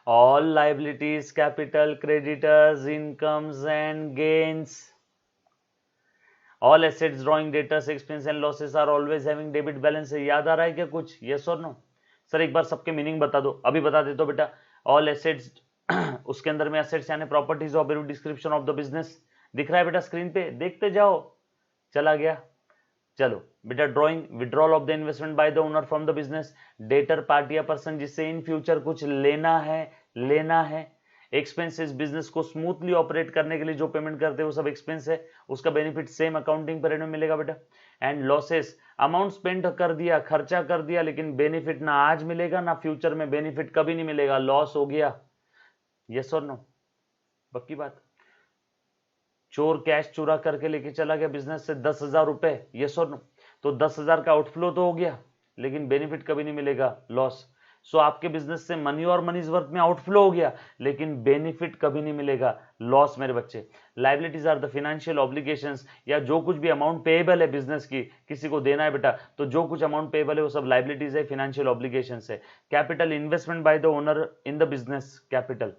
all liabilities, capital, creditors, incomes and gains, all assets, drawing, debtors, expense and losses are always having debit balance। याद आ रहा है क्या कुछ? yes or no? सर एक बार सबके मीनिंग बता दो, अभी बता देता हूं बेटा। all assets उसके अंदर में assets यानी properties of description of the business, दिख रहा है बेटा स्क्रीन पे, देखते जाओ। चला गया? चलो बेटा, drawing, withdrawal of the investment by the owner from the business. Debtor party या पर्सन जिससे इन फ्यूचर कुछ लेना है। एक्सपेंसेस, बिजनेस को स्मूथली ऑपरेट करने के लिए जो पेमेंट करते हैं वो सब एक्सपेंस है, उसका बेनिफिट सेम अकाउंटिंग पीरियड में मिलेगा बेटा। एंड लॉसेस, अमाउंट स्पेंड कर दिया, खर्चा कर दिया, लेकिन बेनिफिट ना आज मिलेगा ना फ्यूचर में, बेनिफिट कभी नहीं मिलेगा, लॉस हो गया। यस और नो? पक्की बात? चोर कैश चुरा करके लेके चला गया बिजनेस से 10,000 रुपए, यस और नो? तो 10,000 का आउटफ्लो तो हो गया, लेकिन बेनिफिट कभी नहीं मिलेगा, लॉस। सो आपके बिजनेस से मनी और मनीज वर्थ में आउटफ्लो हो गया, लेकिन बेनिफिट कभी नहीं मिलेगा, लॉस मेरे बच्चे। Liabilities are the financial obligations, या जो कुछ भी अमाउंट पेएबल है बिजनेस की, किसी को देना है बेटा, तो जो कुछ अमाउंट पेएबल है वो सब लाइबिलिटीज है, फाइनेंशियल ऑब्लिगेशंस है। Capital, investment by the owner in the business, capital.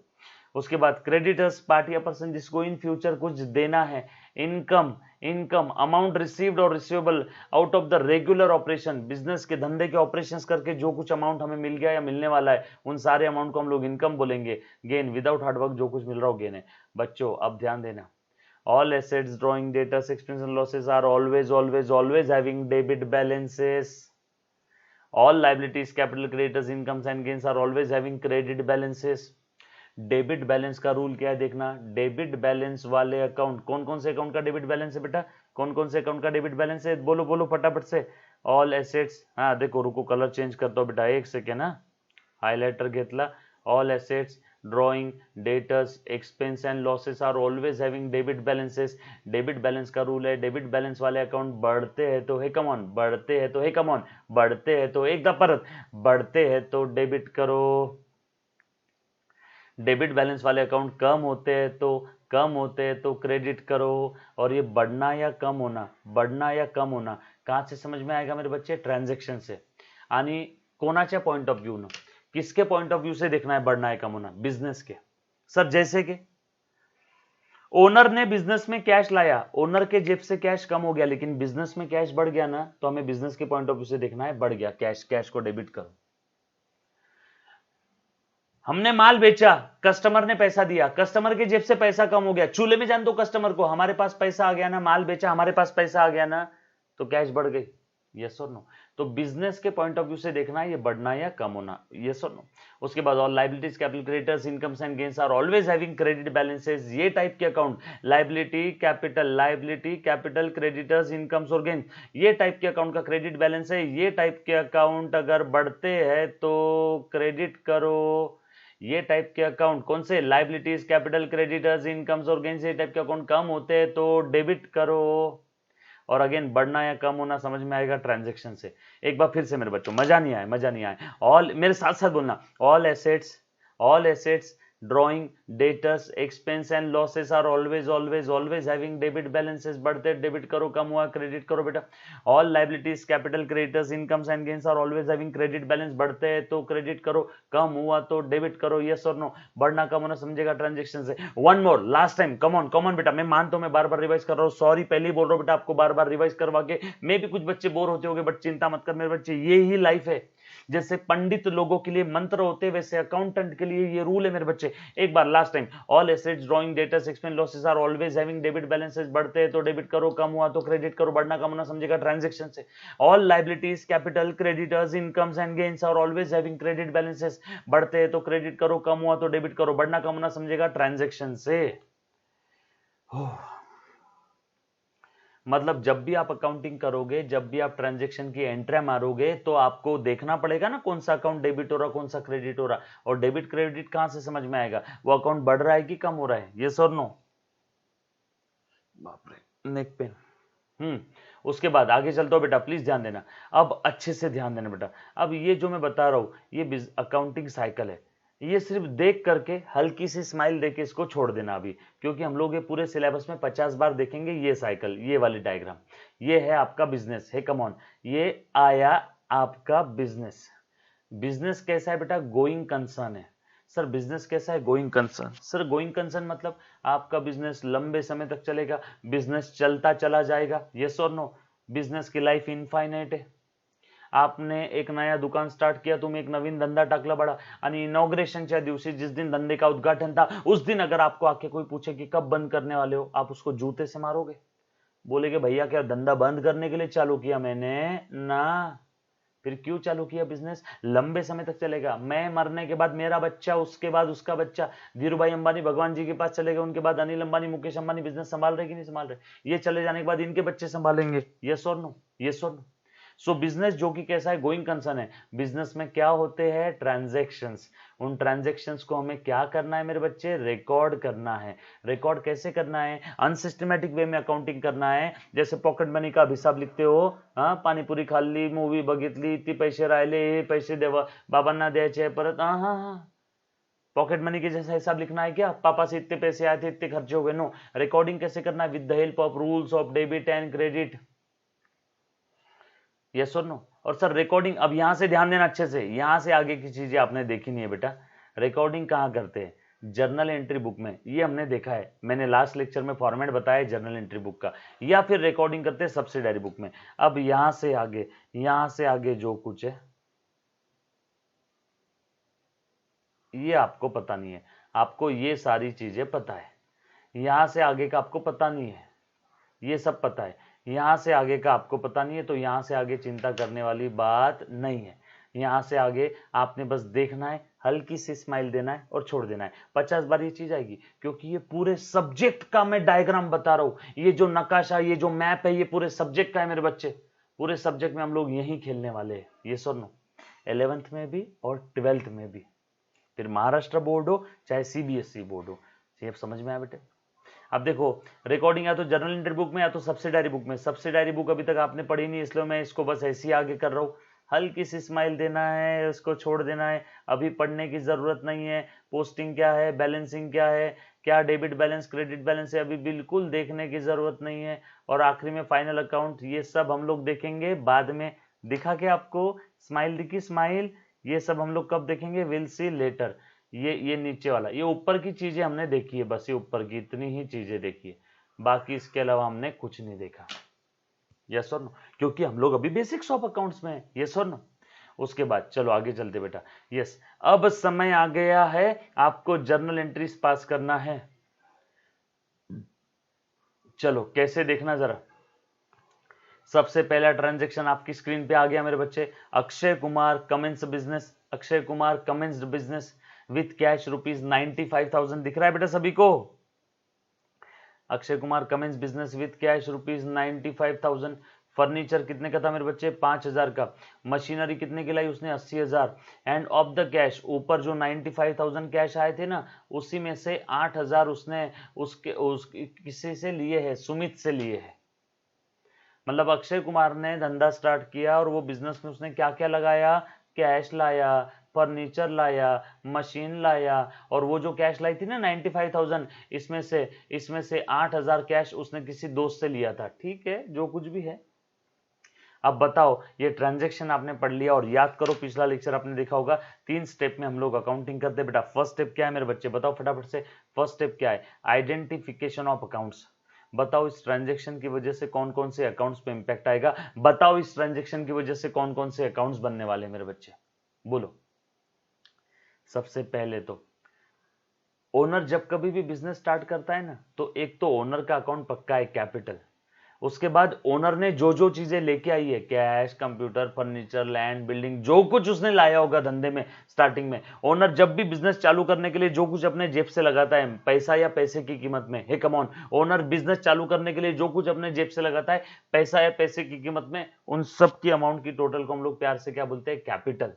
उसके बाद क्रेडिटर्स, पार्टी या पर्सन जिसको इन फ्यूचर कुछ देना है। इनकम, अमाउंट रिसीव्ड और receivable out of the regular operation, business के धंधे के ऑपरेशंस करके जो कुछ अमाउंट हमें मिल गया या मिलने वाला है, उन सारे अमाउंट को हम लोग इनकम बोलेंगे। गेन, विदाउट हार्डवर्क जो कुछ मिल रहा हो गेन है। बच्चों अब ध्यान देना, all assets, drawing, debtors, expenses and losses are always having debit balances. All liabilities, capital, creditors, incomes and gains are always having credit balances. Debit balance का रूल क्या है देखना, डेबिट बैलेंस वाले अकाउंट, कौन कौन से अकाउंट का डेबिट बैलेंस है बेटा? कौन कौन से अकाउंट का डेबिट बैलेंस है? बोलो बोलो फटाफट से। ऑल एसेट्स, हाँ देखो रुको कलर चेंज करता हूं बेटा, एक सेकेंड। हाइलाइटर घेतला। All assets, drawing debtors expense and losses are always having debit balances. Debit balance का रूल है, डेबिट बैलेंस वाले अकाउंट बढ़ते हैं तो हे कम ऑन, बढ़ते हैं तो हे कम ऑन, बढ़ते हैं तो एकदा परत, बढ़ते हैं तो डेबिट करो। डेबिट बैलेंस वाले अकाउंट कम होते हैं तो क्रेडिट करो। और ये बढ़ना या कम होना, बढ़ना या कम होना कहां से समझ में आएगा मेरे बच्चे? ट्रांजैक्शन से। आणि कोणाच्या पॉइंट ऑफ व्यू न, किसके पॉइंट ऑफ व्यू से देखना है बढ़ना या कम होना? बिजनेस के। सर जैसे कि ओनर ने बिजनेस में कैश लाया, ओनर के जेब से कैश कम हो गया लेकिन बिजनेस में कैश बढ़ गया ना, तो हमें बिजनेस के पॉइंट ऑफ व्यू से देखना है बढ़ गया कैश, कैश को डेबिट करो। हमने माल बेचा, कस्टमर ने पैसा दिया, कस्टमर के जेब से पैसा कम हो गया, चूल्हे में जान दो कस्टमर को, हमारे पास पैसा आ गया ना, माल बेचा हमारे पास पैसा आ गया ना, तो कैश बढ़ गई। यस और नो? तो बिजनेस के पॉइंट ऑफ व्यू से देखना है ये बढ़ना या कम होना। यस और नो? उसके बाद all liabilities capital creditors incomes and gains are always having credit balances. ये टाइप के account liability capital creditors incomes और गेन्स, ये टाइप के अकाउंट का क्रेडिट बैलेंस है। ये टाइप के अकाउंट अगर बढ़ते हैं तो क्रेडिट करो। ये टाइप के अकाउंट कौन से? लायबिलिटीज कैपिटल क्रेडिटर्स इनकम्स और गेन्स, ये टाइप के अकाउंट कम होते हैं तो डेबिट करो। और अगेन बढ़ना या कम होना समझ में आएगा ट्रांजैक्शन से। एक बार फिर से मेरे बच्चों, मजा नहीं आया, मजा नहीं आया, ऑल मेरे साथ साथ बोलना, all assets drawing debtors expense and losses are always having debit balances. बढ़ते डेबिट करो, कम हुआ क्रेडिट करो बेटा। All liabilities capital creditors incomes and gains are always having credit balance. बढ़ते हैं तो क्रेडिट करो, कम हुआ तो डेबिट करो। यस और नो? बढ़ना कम होना समझेगा ट्रांजेक्शन से। One more last time, come on बेटा, मैं मानता हूं मैं बार बार रिवाइज कर रहा हूं, सॉरी पहले ही बोल रहा हूं बेटा, आपको बार बार रिवाइज करवा के मे भी कुछ बच्चे बोर होते होंगे, बट चिंता मत कर मेरे बच्चे, ये ही लाइफ है। जैसे पंडित लोगों के लिए मंत्र होते वैसे अकाउंटेंट के लिए ये रूल है मेरे बच्चे। एक बार last time, all assets drawing debtors expense losses are always having debit balances. बढ़ते हैं तो डेबिट करो, कम हुआ तो क्रेडिट करो। बढ़ना कम होना समझेगा ट्रांजैक्शन से। All liabilities capital creditors incomes and gains are always having credit balances. बढ़ते हैं तो क्रेडिट करो, कम हुआ तो डेबिट करो। बढ़ना कम होना समझेगा ट्रांजैक्शन से। मतलब जब भी आप अकाउंटिंग करोगे, जब भी आप ट्रांजैक्शन की एंट्री मारोगे, तो आपको देखना पड़ेगा ना कौन सा अकाउंट डेबिट हो रहा, कौन सा क्रेडिट हो रहा। और डेबिट क्रेडिट कहां से समझ में आएगा? वो अकाउंट बढ़ रहा है कि कम हो रहा है? यस और नो? बाप रे, नेक पेन। उसके बाद आगे चलता हूं बेटा, प्लीज ध्यान देना, अब अच्छे से ध्यान देना बेटा। अब ये जो मैं बता रहा हूं ये अकाउंटिंग साइकिल है, ये सिर्फ देख करके हल्की सी स्माइल देके इसको छोड़ देना अभी, क्योंकि हम लोग ये पूरे सिलेबस में 50 बार देखेंगे ये साइकिल, ये वाली डायग्राम। ये है आपका बिजनेस, है कम ऑन, ये आया आपका बिजनेस। बिजनेस कैसा है बेटा? गोइंग कंसर्न है। सर बिजनेस कैसा है? Going concern. Sir going concern मतलब आपका बिजनेस लंबे समय तक चलेगा, बिजनेस चलता चला जाएगा। यस और नो? बिजनेस की लाइफ इनफाइनाइट है। आपने एक नया दुकान स्टार्ट किया, तुम्ही एक नवीन धंदा टाकला बडा, आणि इनॉग्रेशनच्या दिवशी जिस दिन धंधे का उद्घाटन था, उस दिन अगर आपको आके कोई पूछे कि कब बंद करने वाले हो, आप उसको जूते से मारोगे? बोलेगे भैया क्या धंधा बंद करने के लिए चालू किया मैंने ना? फिर क्यों चालू किया बिजनेस? लंबे समय तक चलेगा। मैं मरने के बाद मेरा बच्चा, उसके बाद उसका बच्चा, धीरू भाई अंबानी भगवान जी के पास चले गए, उनके बाद अनिल अंबानी मुकेश अंबानी बिजनेस संभाल रहे कि नहीं संभाल रहे? ये चले जाने के बाद इनके बच्चे संभालेंगे। यस और नो? यस और नो? सो बिजनेस जो कि कैसा है? गोइंग कंसर्न है। बिजनेस में क्या होते हैं? ट्रांजैक्शंस। उन ट्रांजैक्शंस को हमें क्या करना है मेरे बच्चे? रिकॉर्ड करना है। रिकॉर्ड कैसे करना है? अनसिस्टमैटिक वे में अकाउंटिंग करना है। जैसे पॉकेट मनी का हिसाब लिखते हो, हाँ पाणीपुरी खाल्ली, मूवी बघितली, ती पैसे राहिले, हे पैसे देवा बाबांना द्यायचे परत, हाँ हाँ हाँ, पॉकेट मनी के जैसा हिसाब लिखना है क्या? पापा से इतने पैसे आए थे, इतने खर्चे हो गए? नो। रिकॉर्डिंग कैसे करना है? With the help of rules of debit and credit. Yes और नो? और सर रिकॉर्डिंग, अब यहां से ध्यान देना अच्छे से, यहां से आगे की चीजें आपने देखी नहीं है बेटा। रिकॉर्डिंग कहां करते हैं? जर्नल एंट्री बुक में, ये हमने देखा है, मैंने लास्ट लेक्चर में फॉर्मेट बताया जर्नल एंट्री बुक का, या फिर रिकॉर्डिंग करते हैं सब्सिडायरी बुक में। अब यहां से आगे जो कुछ है ये आपको पता नहीं है, आपको ये सारी चीजें पता है। यहां से आगे का आपको पता नहीं है, ये सब पता है। यहां से आगे का आपको पता नहीं है, तो यहां से आगे चिंता करने वाली बात नहीं है। यहां से आगे आपने बस देखना है, हल्की सी स्माइल देना है और छोड़ देना है। 50 बार ये चीज आएगी, क्योंकि ये पूरे सब्जेक्ट का मैं डायग्राम बता रहा हूं। ये जो नकाशा, ये जो मैप है, ये पूरे सब्जेक्ट का है मेरे बच्चे। पूरे सब्जेक्ट में हम लोग यही खेलने वाले हैं। ये सुनो, 11th में भी और 12th में भी। फिर महाराष्ट्र बोर्ड हो चाहे सीबीएसई बोर्ड हो। ये अब समझ में आया बेटे। अब देखो रिकॉर्डिंग या तो जर्नल एंट्री बुक में या तो सब्सिडायरी बुक में। सब्सिडायरी बुक अभी तक आपने पढ़ी नहीं, इसलिए मैं इसको बस ऐसे ही आगे कर रहा हूँ। हल्की सी स्माइल देना है, उसको छोड़ देना है, अभी पढ़ने की जरूरत नहीं है। पोस्टिंग क्या है, बैलेंसिंग क्या है, क्या डेबिट बैलेंस क्रेडिट बैलेंस है, अभी बिल्कुल देखने की जरूरत नहीं है। और आखिरी में फाइनल अकाउंट, ये सब हम लोग देखेंगे बाद में। दिखा के आपको स्माइल दिखी, स्माइल, ये सब हम लोग कब देखेंगे, विल सी लेटर। ये नीचे वाला, ये ऊपर की चीजें हमने देखी है, बस ये ऊपर की इतनी ही चीजें देखी है, बाकी इसके अलावा हमने कुछ नहीं देखा। यस और नो, क्योंकि हम लोग अभी बेसिक्स ऑफ अकाउंट्स में है। यस और नो। उसके बाद चलो आगे चलते बेटा। यस, अब समय आ गया है आपको जर्नल एंट्रीज पास करना है। चलो कैसे देखना जरा। सबसे पहला ट्रांजैक्शन आपकी स्क्रीन पे आ गया मेरे बच्चे। Akshay Kumar commence business, Akshay Kumar commenced business with cash ₹95,000 दिख रहा है बेटा सभी को। Akshay Kumar commence business with cash ₹95,000। Furniture कितने का था मेरे बच्चे, 5,000 का। मशीनरी कितने की लाई उसने, 80,000। एंड ऑफ द कैश, ऊपर जो 95,000 कैश आए थे ना, उसी में से 8,000 उसने किसी से लिए है, सुमित से लिए है। मतलब अक्षय कुमार ने धंधा स्टार्ट किया और वो बिजनेस में उसने क्या क्या लगाया, कैश लाया, फर्नीचर लाया, मशीन लाया। और वो जो कैश लाई थी ना 95,000, इसमें से 8,000 कैश उसने किसी दोस्त से लिया था। ठीक है, जो कुछ भी है। अब बताओ, ये ट्रांजैक्शन आपने पढ़ लिया और याद करो पिछला लेक्चर आपने देखा होगा 3 स्टेप में हम लोग अकाउंटिंग करते हैं बेटा। फर्स्ट स्टेप क्या है मेरे बच्चे, बताओ फटाफट से। फर्स्ट स्टेप क्या है, आइडेंटिफिकेशन ऑफ अकाउंट्स। बताओ इस ट्रांजैक्शन की वजह से कौन कौन से अकाउंट्स पे इंपैक्ट आएगा। बताओ इस ट्रांजैक्शन की वजह से कौन कौन से अकाउंट्स बनने वाले मेरे बच्चे, बोलो। सबसे पहले तो ओनर जब कभी भी बिजनेस स्टार्ट करता है ना, तो एक तो ओनर का अकाउंट पक्का है, कैपिटल। उसके बाद ओनर ने जो जो चीजें लेके आई है, cash, computer, furniture, land, building, जो कुछ उसने लाया होगा धंधे में स्टार्टिंग में। ओनर जब भी बिजनेस चालू करने के लिए जो कुछ अपने जेब से लगाता है, पैसा या पैसे की कीमत में, हे कम ऑन, ओनर बिजनेस चालू करने के लिए जो कुछ अपने जेब से लगाता है, पैसा या पैसे की कीमत में, उन सब की अमाउंट की टोटल को हम लोग प्यार से क्या बोलते हैं, कैपिटल।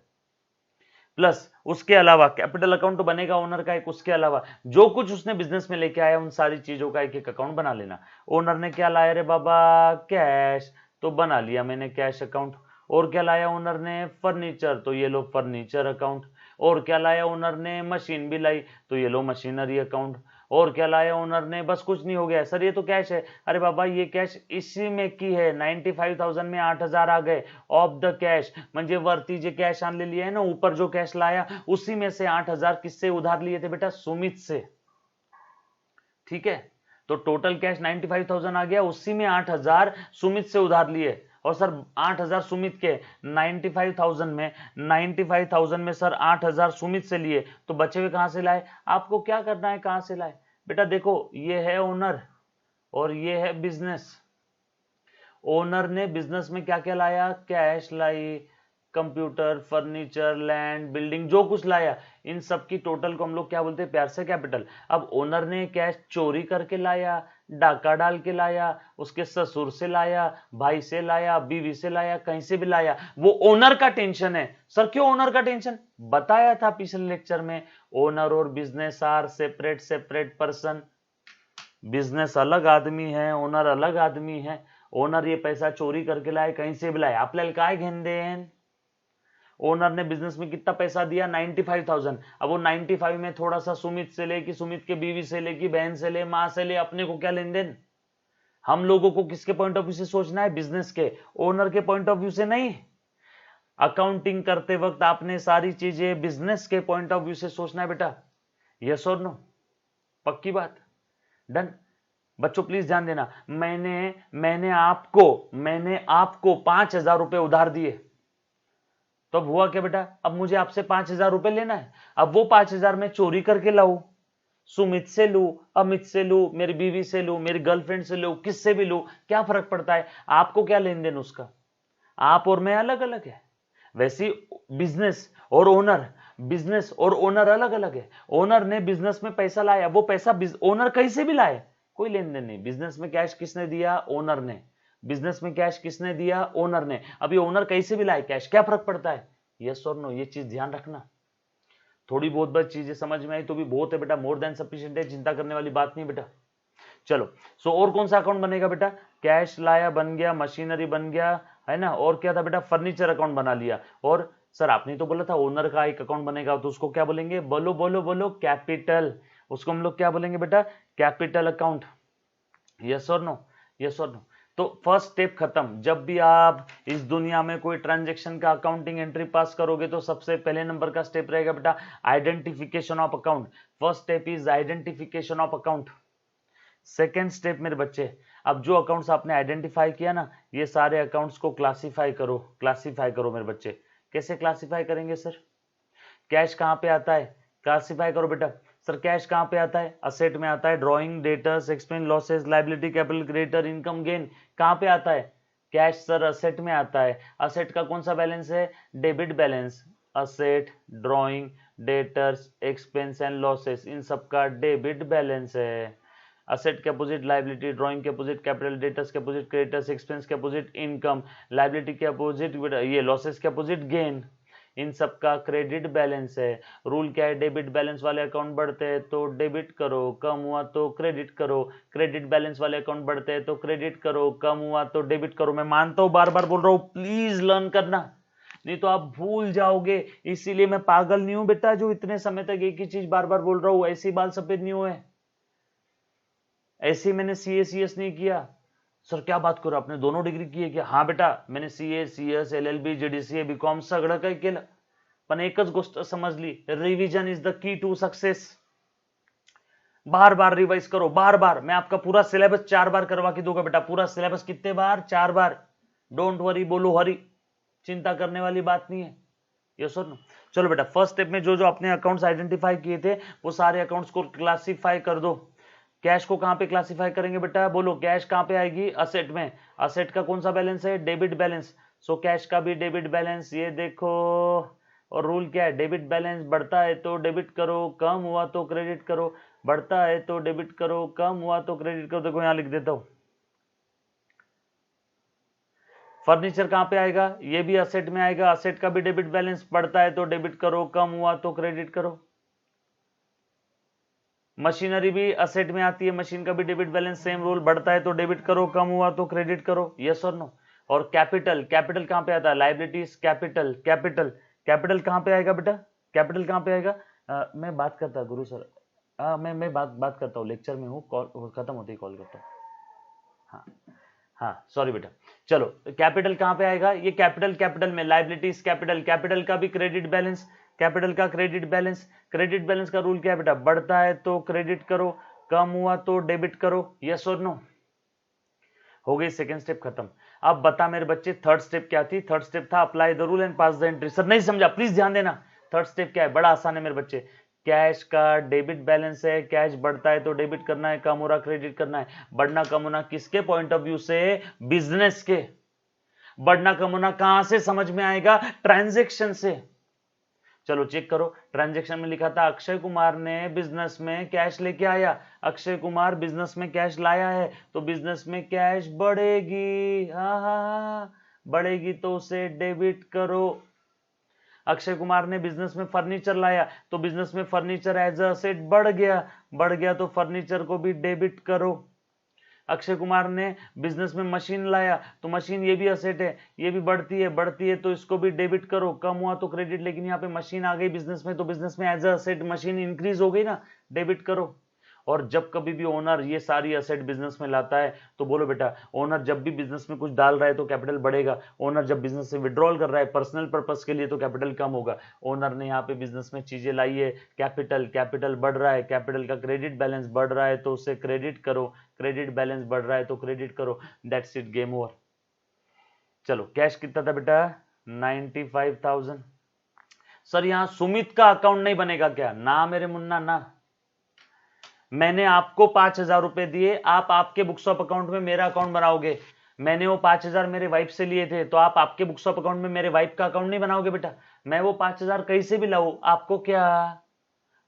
प्लस उसके अलावा कैपिटल अकाउंट तो बनेगा ओनर का एक, उसके अलावा जो कुछ उसने बिजनेस में लेके आया उन सारी चीजों का एक एक अकाउंट बना लेना। ओनर ने क्या लाया रे बाबा, कैश, तो बना लिया मैंने कैश अकाउंट। और क्या लाया ओनर ने, फर्नीचर, तो ये लो फर्नीचर अकाउंट। और क्या लाया ओनर ने, मशीन भी लाई, तो ये लो मशीनरी अकाउंट। और क्या लाया ओनर ने, बस कुछ नहीं हो गया सर, ये तो कैश है। अरे बाबा ये कैश इसी में की है, 95,000 में 8,000 आ गए ऑफ द कैश, म्हणजे वरती जे कैश आणलेली लिए है ना, ऊपर जो कैश लाया उसी में से 8,000 किससे उधार लिए थे बेटा, सुमित से। ठीक है, तो टोटल कैश 95,000 आ गया, उसी में 8,000 सुमित से उधार लिए। और सर 8,000 सुमित के, 95,000 में सर 8,000 सुमित से लिए, तो बचे हुए कहां से लाए। आपको क्या करना है, कहां से लाए बेटा, देखो ये है ओनर और ये है बिजनेस। ओनर ने बिजनेस में क्या क्या लाया, कैश लाई, कंप्यूटर, फर्नीचर, लैंड, बिल्डिंग, जो कुछ लाया, इन सब की टोटल को हम लोग क्या बोलते हैं, प्यार से कैपिटल। अब ओनर ने कैश चोरी करके लाया, डाका डाल के लाया, उसके ससुर से लाया, भाई से लाया, बीवी से लाया, कहीं से भी लाया, वो ओनर का टेंशन है। सर क्यों ओनर का टेंशन, बताया था पिछले लेक्चर में, ओनर और business are separate separate person. Business अलग आदमी है, ओनर अलग आदमी है। ओनर ये पैसा चोरी करके लाए, कहीं से भी लाए, आपल्याला काय घेणं देणं। ओनर ने बिजनेस में कितना पैसा दिया, 95,000। अब वो 95 में थोड़ा सा सुमित से ले, कि सुमित के बीवी से ले, कि बहन से ले, मां से ले, अपने को क्या लेन देन। हम लोगों को किसके पॉइंट ऑफ व्यू से सोचना है, बिजनेस के, ओनर के पॉइंट ऑफ व्यू से नहीं। अकाउंटिंग करते वक्त आपने सारी चीजें बिजनेस के पॉइंट ऑफ व्यू से सोचना है बेटा। यस और नो, पक्की बात, डन। बच्चों प्लीज ध्यान देना, मैंने आपको 5,000 रुपए उधार दिए, तो अब हुआ क्या बेटा, अब मुझे आपसे 5,000 रुपए लेना है। अब वो 5,000 मैं चोरी करके लाऊं, सुमित से लू, अमित से लू, मेरी बीवी से लू, मेरी गर्लफ्रेंड से लू, किससे भी लू, क्या फर्क पड़ता है, आपको क्या लेन देन उसका। आप और मैं अलग अलग है। वैसे बिजनेस और ओनर अलग अलग है। ओनर ने बिजनेस में पैसा लाया, वो पैसा ओनर कहीं से भी लाए, कोई लेन देन नहीं। बिजनेस में कैश किसने दिया, ओनर ने। बिजनेस में कैश किसने दिया, ओनर ने। अभी ओनर कैसे भी लाए कैश, क्या फर्क पड़ता है। यस और नो, ये चीज ध्यान रखना। थोड़ी बहुत बस चीजें समझ में आई तो भी बहुत है बेटा, मोर देन सफिशिएंट है, चिंता करने वाली बात नहीं बेटा। चलो सो और कौन सा अकाउंट बनेगा बेटा, कैश लाया बन गया, मशीनरी बन गया, है ना, और क्या था बेटा, फर्नीचर अकाउंट बना लिया। और सर आपने तो बोला था ओनर का एक अकाउंट बनेगा, तो उसको क्या बोलेंगे, बोलो बोलो बोलो, कैपिटल। उसको हम लोग क्या बोलेंगे बेटा, कैपिटल अकाउंट। यस और नो, यस और नो। तो फर्स्ट स्टेप खत्म। जब भी आप इस दुनिया में कोई ट्रांजैक्शन का अकाउंटिंग एंट्री पास करोगे तो सबसे पहले नंबर का स्टेप रहेगा बेटा identification of account. First step is identification of account. Second step मेरे बच्चे, अब जो अकाउंट्स आपने आइडेंटिफाई किया ना, ये सारे अकाउंट्स को क्लासिफाई करो, क्लासिफाई करो मेरे बच्चे। कैसे क्लासिफाई करेंगे सर, कैश कहाँ पे आता है, क्लासिफाई करो बेटा। सर कैश कहाँ पे आता है, असेट में आता है, drawing, debtors, expense, losses, liability, capital, creditor, income, gain, कहाँ पे आता है, कैश सर असेट में आता है। असेट का कौन सा बैलेंस है, debit balance. Asset, drawing, debtors, expense and losses, इन सबका डेबिट बैलेंस है। असेट के अपोजिट लायबिलिटी, ड्रॉइंग के अपोजिट कैपिटल, डेटर्स के अपोजिट क्रेडिटर्स, एक्सपेंस के अपोजिट इनकम, लायबिलिटी के अपोजिट ये लॉसेस के अपोजिट गेन, इन सबका क्रेडिट बैलेंस है। रूल क्या है, डेबिट बैलेंस वाले अकाउंट बढ़ते हैं तो डेबिट करो, कम हुआ तो क्रेडिट करो। क्रेडिट बैलेंस वाले अकाउंट बढ़ते हैं तो क्रेडिट करो, कम हुआ तो डेबिट करो। मैं मानता हूं बार बार बोल रहा हूं, प्लीज लर्न करना, नहीं तो आप भूल जाओगे। इसीलिए मैं पागल नहीं हूं बेटा जो इतने समय तक एक ही चीज बार बार बोल रहा हूं, ऐसी बाल सफेद नहीं हुए, ऐसे मैंने सीएस नहीं किया। सर क्या बात करो, आपने दोनों डिग्री की है क्या, हाँ बेटा मैंने सीएस LLB JDCA BCom सगळं काही केलं, पण एकच गोष्ट समजली, revision is the key to success. बार बार रिवाइज करो, बार बार। मैं आपका पूरा सिलेबस 4 बार करवा के दूंगा बेटा, पूरा सिलेबस कितने बार, 4 बार। डोंट वरी, बोलो हरी, चिंता करने वाली बात नहीं है। यस और नो। चलो बेटा फर्स्ट स्टेप में जो जो आपने अकाउंट्स आइडेंटिफाई किए थे वो सारे अकाउंट्स को क्लासिफाई कर दो। कैश को कहां पे क्लासिफाई करेंगे बेटा, बोलो कैश कहां पे आएगी, असेट में। असेट का कौन सा बैलेंस है, डेबिट बैलेंस। सो कैश का भी डेबिट बैलेंस, ये देखो। और रूल क्या है, डेबिट बैलेंस बढ़ता है तो डेबिट करो, कम हुआ तो क्रेडिट करो। बढ़ता है तो डेबिट करो, कम हुआ तो क्रेडिट करो। देखो यहां लिख देता हूं। फर्नीचर कहां पे आएगा, ये भी असेट में आएगा। असेट का भी डेबिट बैलेंस बढ़ता है तो डेबिट करो, कम हुआ तो क्रेडिट करो। मशीनरी भी असेट में आती है, मशीन का भी डेबिट बैलेंस सेम रूल, बढ़ता है तो डेबिट करो, कम हुआ तो क्रेडिट करो। यस और नो। और कैपिटल, कैपिटल कहां पे आता है, लायबिलिटीज, कैपिटल, कैपिटल, कैपिटल कहां पे आएगा बेटा, कैपिटल कहां पे आएगा। मैं बात करता गुरु सर, मैं बात करता हूँ, लेक्चर में हूँ, कॉल खत्म होते ही कॉल करता हूँ। हाँ हाँ सॉरी बेटा। चलो कैपिटल कहां पे आएगा, ये कैपिटल, कैपिटल में लायबिलिटीज, कैपिटल, कैपिटल का भी क्रेडिट बैलेंस, कैपिटल का क्रेडिट बैलेंस। क्रेडिट बैलेंस का रूल क्या है बेटा, बढ़ता है तो क्रेडिट करो, कम हुआ तो डेबिट करो। यस और नो। हो गई सेकंड स्टेप खत्म। अब बता मेरे बच्चे थर्ड स्टेप क्या थी, थर्ड स्टेप था apply the rule and pass the entry. Sir नहीं समझा, प्लीज ध्यान देना। थर्ड स्टेप क्या है, बड़ा आसान है मेरे बच्चे। कैश का डेबिट बैलेंस है, कैश बढ़ता है तो डेबिट करना है, कम हो रहा क्रेडिट करना है। बढ़ना कम होना किसके पॉइंट ऑफ व्यू से, बिजनेस के। बढ़ना कम होना कहां से समझ में आएगा, ट्रांजैक्शन से। चलो चेक करो, ट्रांजैक्शन में लिखा था अक्षय कुमार ने बिजनेस में कैश लेके आया। अक्षय कुमार बिजनेस में कैश लाया है तो बिजनेस में कैश बढ़ेगी, हाँ बढ़ेगी तो उसे डेबिट करो। अक्षय कुमार ने बिजनेस में फर्नीचर लाया तो बिजनेस में फर्नीचर एज अ असेट बढ़ गया तो फर्नीचर को भी डेबिट करो। अक्षय कुमार ने बिजनेस में मशीन लाया तो मशीन ये भी असेट है, ये भी बढ़ती है तो इसको भी डेबिट करो, कम हुआ तो क्रेडिट। लेकिन यहाँ पे मशीन आ गई बिजनेस में तो बिजनेस में as a asset machine increase हो गई ना, डेबिट करो। और जब कभी भी ओनर ये सारी असेट बिजनेस में लाता है तो बोलो बेटा, ओनर जब भी बिजनेस में कुछ डाल रहा है तो कैपिटल बढ़ेगा। ओनर जब बिजनेस से विड्रॉल कर रहा है पर्सनल पर्पस के लिए तो कैपिटल कम होगा। ओनर ने यहाँ पे बिजनेस में चीजें लाई है, कैपिटल, कैपिटल बढ़ रहा है, कैपिटल का क्रेडिट बैलेंस बढ़ रहा है तो उसे क्रेडिट करो, क्रेडिट बैलेंस बढ़ रहा है तो क्रेडिट करो। That's it, game over. चलो कैश कितना था बेटा, 95,000। सर यहाँ सुमित का अकाउंट नहीं बनेगा क्या, ना मेरे मुन्ना ना। मैंने आपको 5,000 रुपए दिए, आप आपके बुक्स ऑफ अकाउंट में मेरा अकाउंट बनाओगे। मैंने वो 5,000 मेरे वाइफ से लिए थे तो आप आपके बुक्स ऑफ अकाउंट में मेरे वाइफ का अकाउंट नहीं बनाओगे बेटा। मैं वो 5,000 कहीं से भी लाऊं, आपको क्या,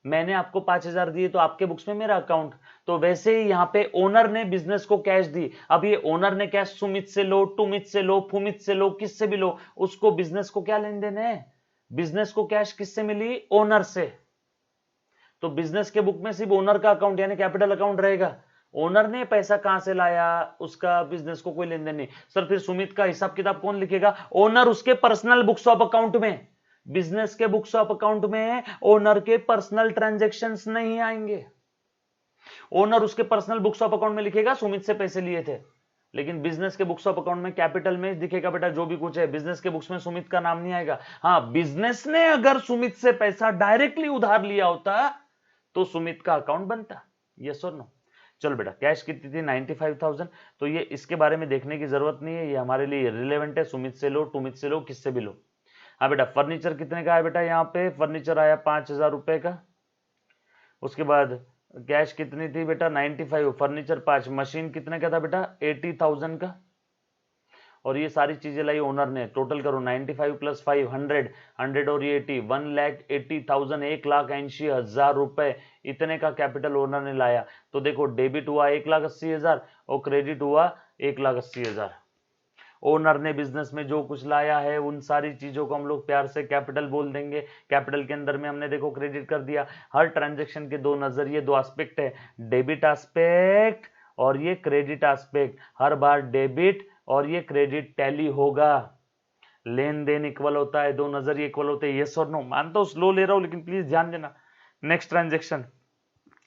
मैंने आपको 5,000 दिए तो आपके बुक्स में मेरा अकाउंट। तो वैसे ही यहाँ पे ओनर ने बिजनेस को कैश दी। अब ये ओनर ने कैश सुमित से लो, टुमित से लो, फुमित से लो, किससे भी लो, उसको बिजनेस को क्या लेन देन है, बिजनेस को कैश किससे मिली, ओनर से। तो बिजनेस के बुक में सिर्फ ओनर का अकाउंट यानी कैपिटल अकाउंट रहेगा। ओनर ने पैसा कहां से लाया, उसका बिजनेस को कोई लेन देन नहीं। सर फिर सुमित का हिसाब किताब कौन लिखेगा? ओनर उसके पर्सनल बुक्स ऑफ अकाउंट में। बिजनेस के बुक्स ऑफ अकाउंट में ओनर के पर्सनल ट्रांजैक्शंस नहीं आएंगे। ओनर उसके पर्सनल बुक्स ऑफ अकाउंट में लिखेगा सुमित से पैसे लिए थे, लेकिन बिजनेस के बुक्स ऑफ अकाउंट में कैपिटल में दिखेगा बेटा जो भी कुछ है, बिजनेस के बुक्स में सुमित का नाम नहीं आएगा। हाँ, बिजनेस ने अगर सुमित से पैसा डायरेक्टली उधार लिया होता तो सुमित का अकाउंट बनता। यस और नो? चलो बेटा, कैश कितनी थी? 95,000। तो ये इसके बारे में देखने की जरूरत नहीं है, ये हमारे लिए रिलेवेंट है। सुमित से लो, टुमित से लो, किससे भी लो। हाँ बेटा, फर्नीचर कितने का है बेटा? यहाँ पे फर्नीचर आया 5,000 रुपए का। उसके बाद कैश कितनी थी बेटा? 95। फर्नीचर 5। मशीन कितने का था बेटा? 80,000 का। और ये सारी चीजें लाई ओनर ने। टोटल करो 95 प्लस 5 100, 100 और ये 80, 1,80,000, 1,80,000 रुपए इतने का कैपिटल ओनर ने लाया। तो देखो, डेबिट हुआ 1,80,000 और क्रेडिट हुआ 1,80,000। ओनर ने बिजनेस में जो कुछ लाया है उन सारी चीजों को हम लोग प्यार से कैपिटल बोल देंगे। कैपिटल के अंदर में हमने देखो क्रेडिट कर दिया। हर ट्रांजैक्शन के दो नजरिए, दो एस्पेक्ट है, डेबिट एस्पेक्ट और ये क्रेडिट एस्पेक्ट। हर बार डेबिट और ये क्रेडिट टैली होगा। लेन देन इक्वल होता है, दो नजरिए इक्वल होते हैं। यस और नो? मानता हूं स्लो ले रहा हूं, लेकिन प्लीज ध्यान देना। नेक्स्ट ट्रांजेक्शन,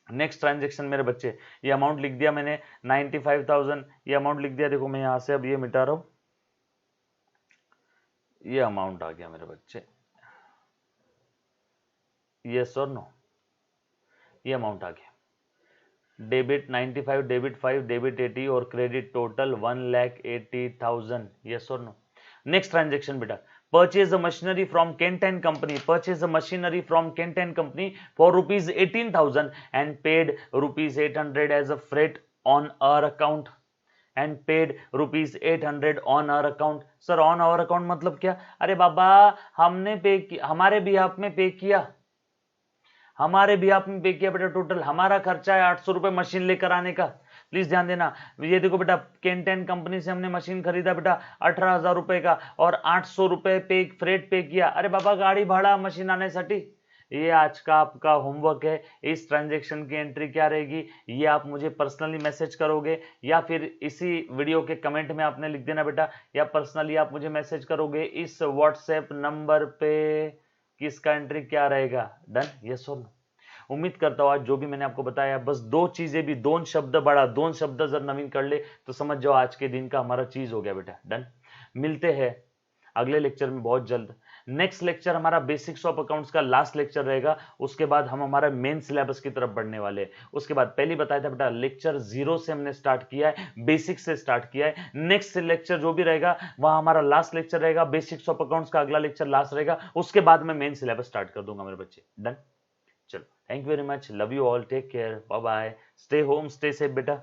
नेक्स्ट ट्रांजेक्शन मेरे बच्चे, ये अमाउंट लिख दिया मैंने 95,000, ये अमाउंट लिख दिया। देखो मैं यहां से अब ये मिटा रहा हूं, ये अमाउंट आ गया मेरे बच्चे। यस और नो? ये अमाउंट आ गया। डेबिट 95, डेबिट 5, डेबिट 80 और क्रेडिट टोटल 1,80,000। यस और नो? नेक्स्ट ट्रांजेक्शन बेटा, purchase a machinery from Kent and Company, purchase a machinery from Kent and Company for rupees 18,000 and paid rupees 800 as a freight on our account and paid rupees 800 on our account। Sir on our account मतलब क्या? अरे बाबा, हमने पे किया, हमारे बिहाफ में पे किया, हमारे बिहाफ में पे किया बेटा। टोटल हमारा खर्चा है 800 रुपए मशीन लेकर आने का। प्लीज ध्यान देना। ये देखो बेटा, केंट एंड कंपनी से हमने मशीन खरीदा बेटा 18,000 रुपए का और 800 रुपए पे फ्रेट पे किया। अरे बाबा, गाड़ी भाड़ा मशीन आने ये आज का आपका होमवर्क है। इस ट्रांजैक्शन की एंट्री क्या रहेगी, ये आप मुझे पर्सनली मैसेज करोगे या फिर इसी वीडियो के कमेंट में आपने लिख देना बेटा, या पर्सनली आप मुझे मैसेज करोगे इस व्हाट्सएप नंबर पे कि इसका एंट्री क्या रहेगा। डन? यस और नो? उम्मीद करता हूं आज जो भी मैंने आपको बताया, बस दो चीजें भी, दोन शब्द बड़ा, दोन शब्द जर नवीन कर ले तो समझ जाओ आज के दिन का हमारा चीज हो गया बेटा। डन? मिलते हैं अगले लेक्चर में बहुत जल्द। नेक्स्ट लेक्चर हमारा बेसिक्स ऑफ अकाउंट्स का लास्ट लेक्चर रहेगा। उसके बाद हम हमारा मेन सिलेबस की तरफ बढ़ने वाले हैं। उसके बाद पहले बताया था बेटा, लेक्चर 0 से हमने स्टार्ट किया है, बेसिक्स से स्टार्ट किया है। नेक्स्ट लेक्चर जो भी रहेगा वहां हमारा लास्ट लेक्चर रहेगा, बेसिक्स ऑफ अकाउंट्स का अगला लेक्चर लास्ट रहेगा। उसके बाद मैं मेन सिलेबस स्टार्ट कर दूंगा मेरे बच्चे। डन? चलो, thank you very much, love you all, take care, bye bye, stay home, stay safe बेटा।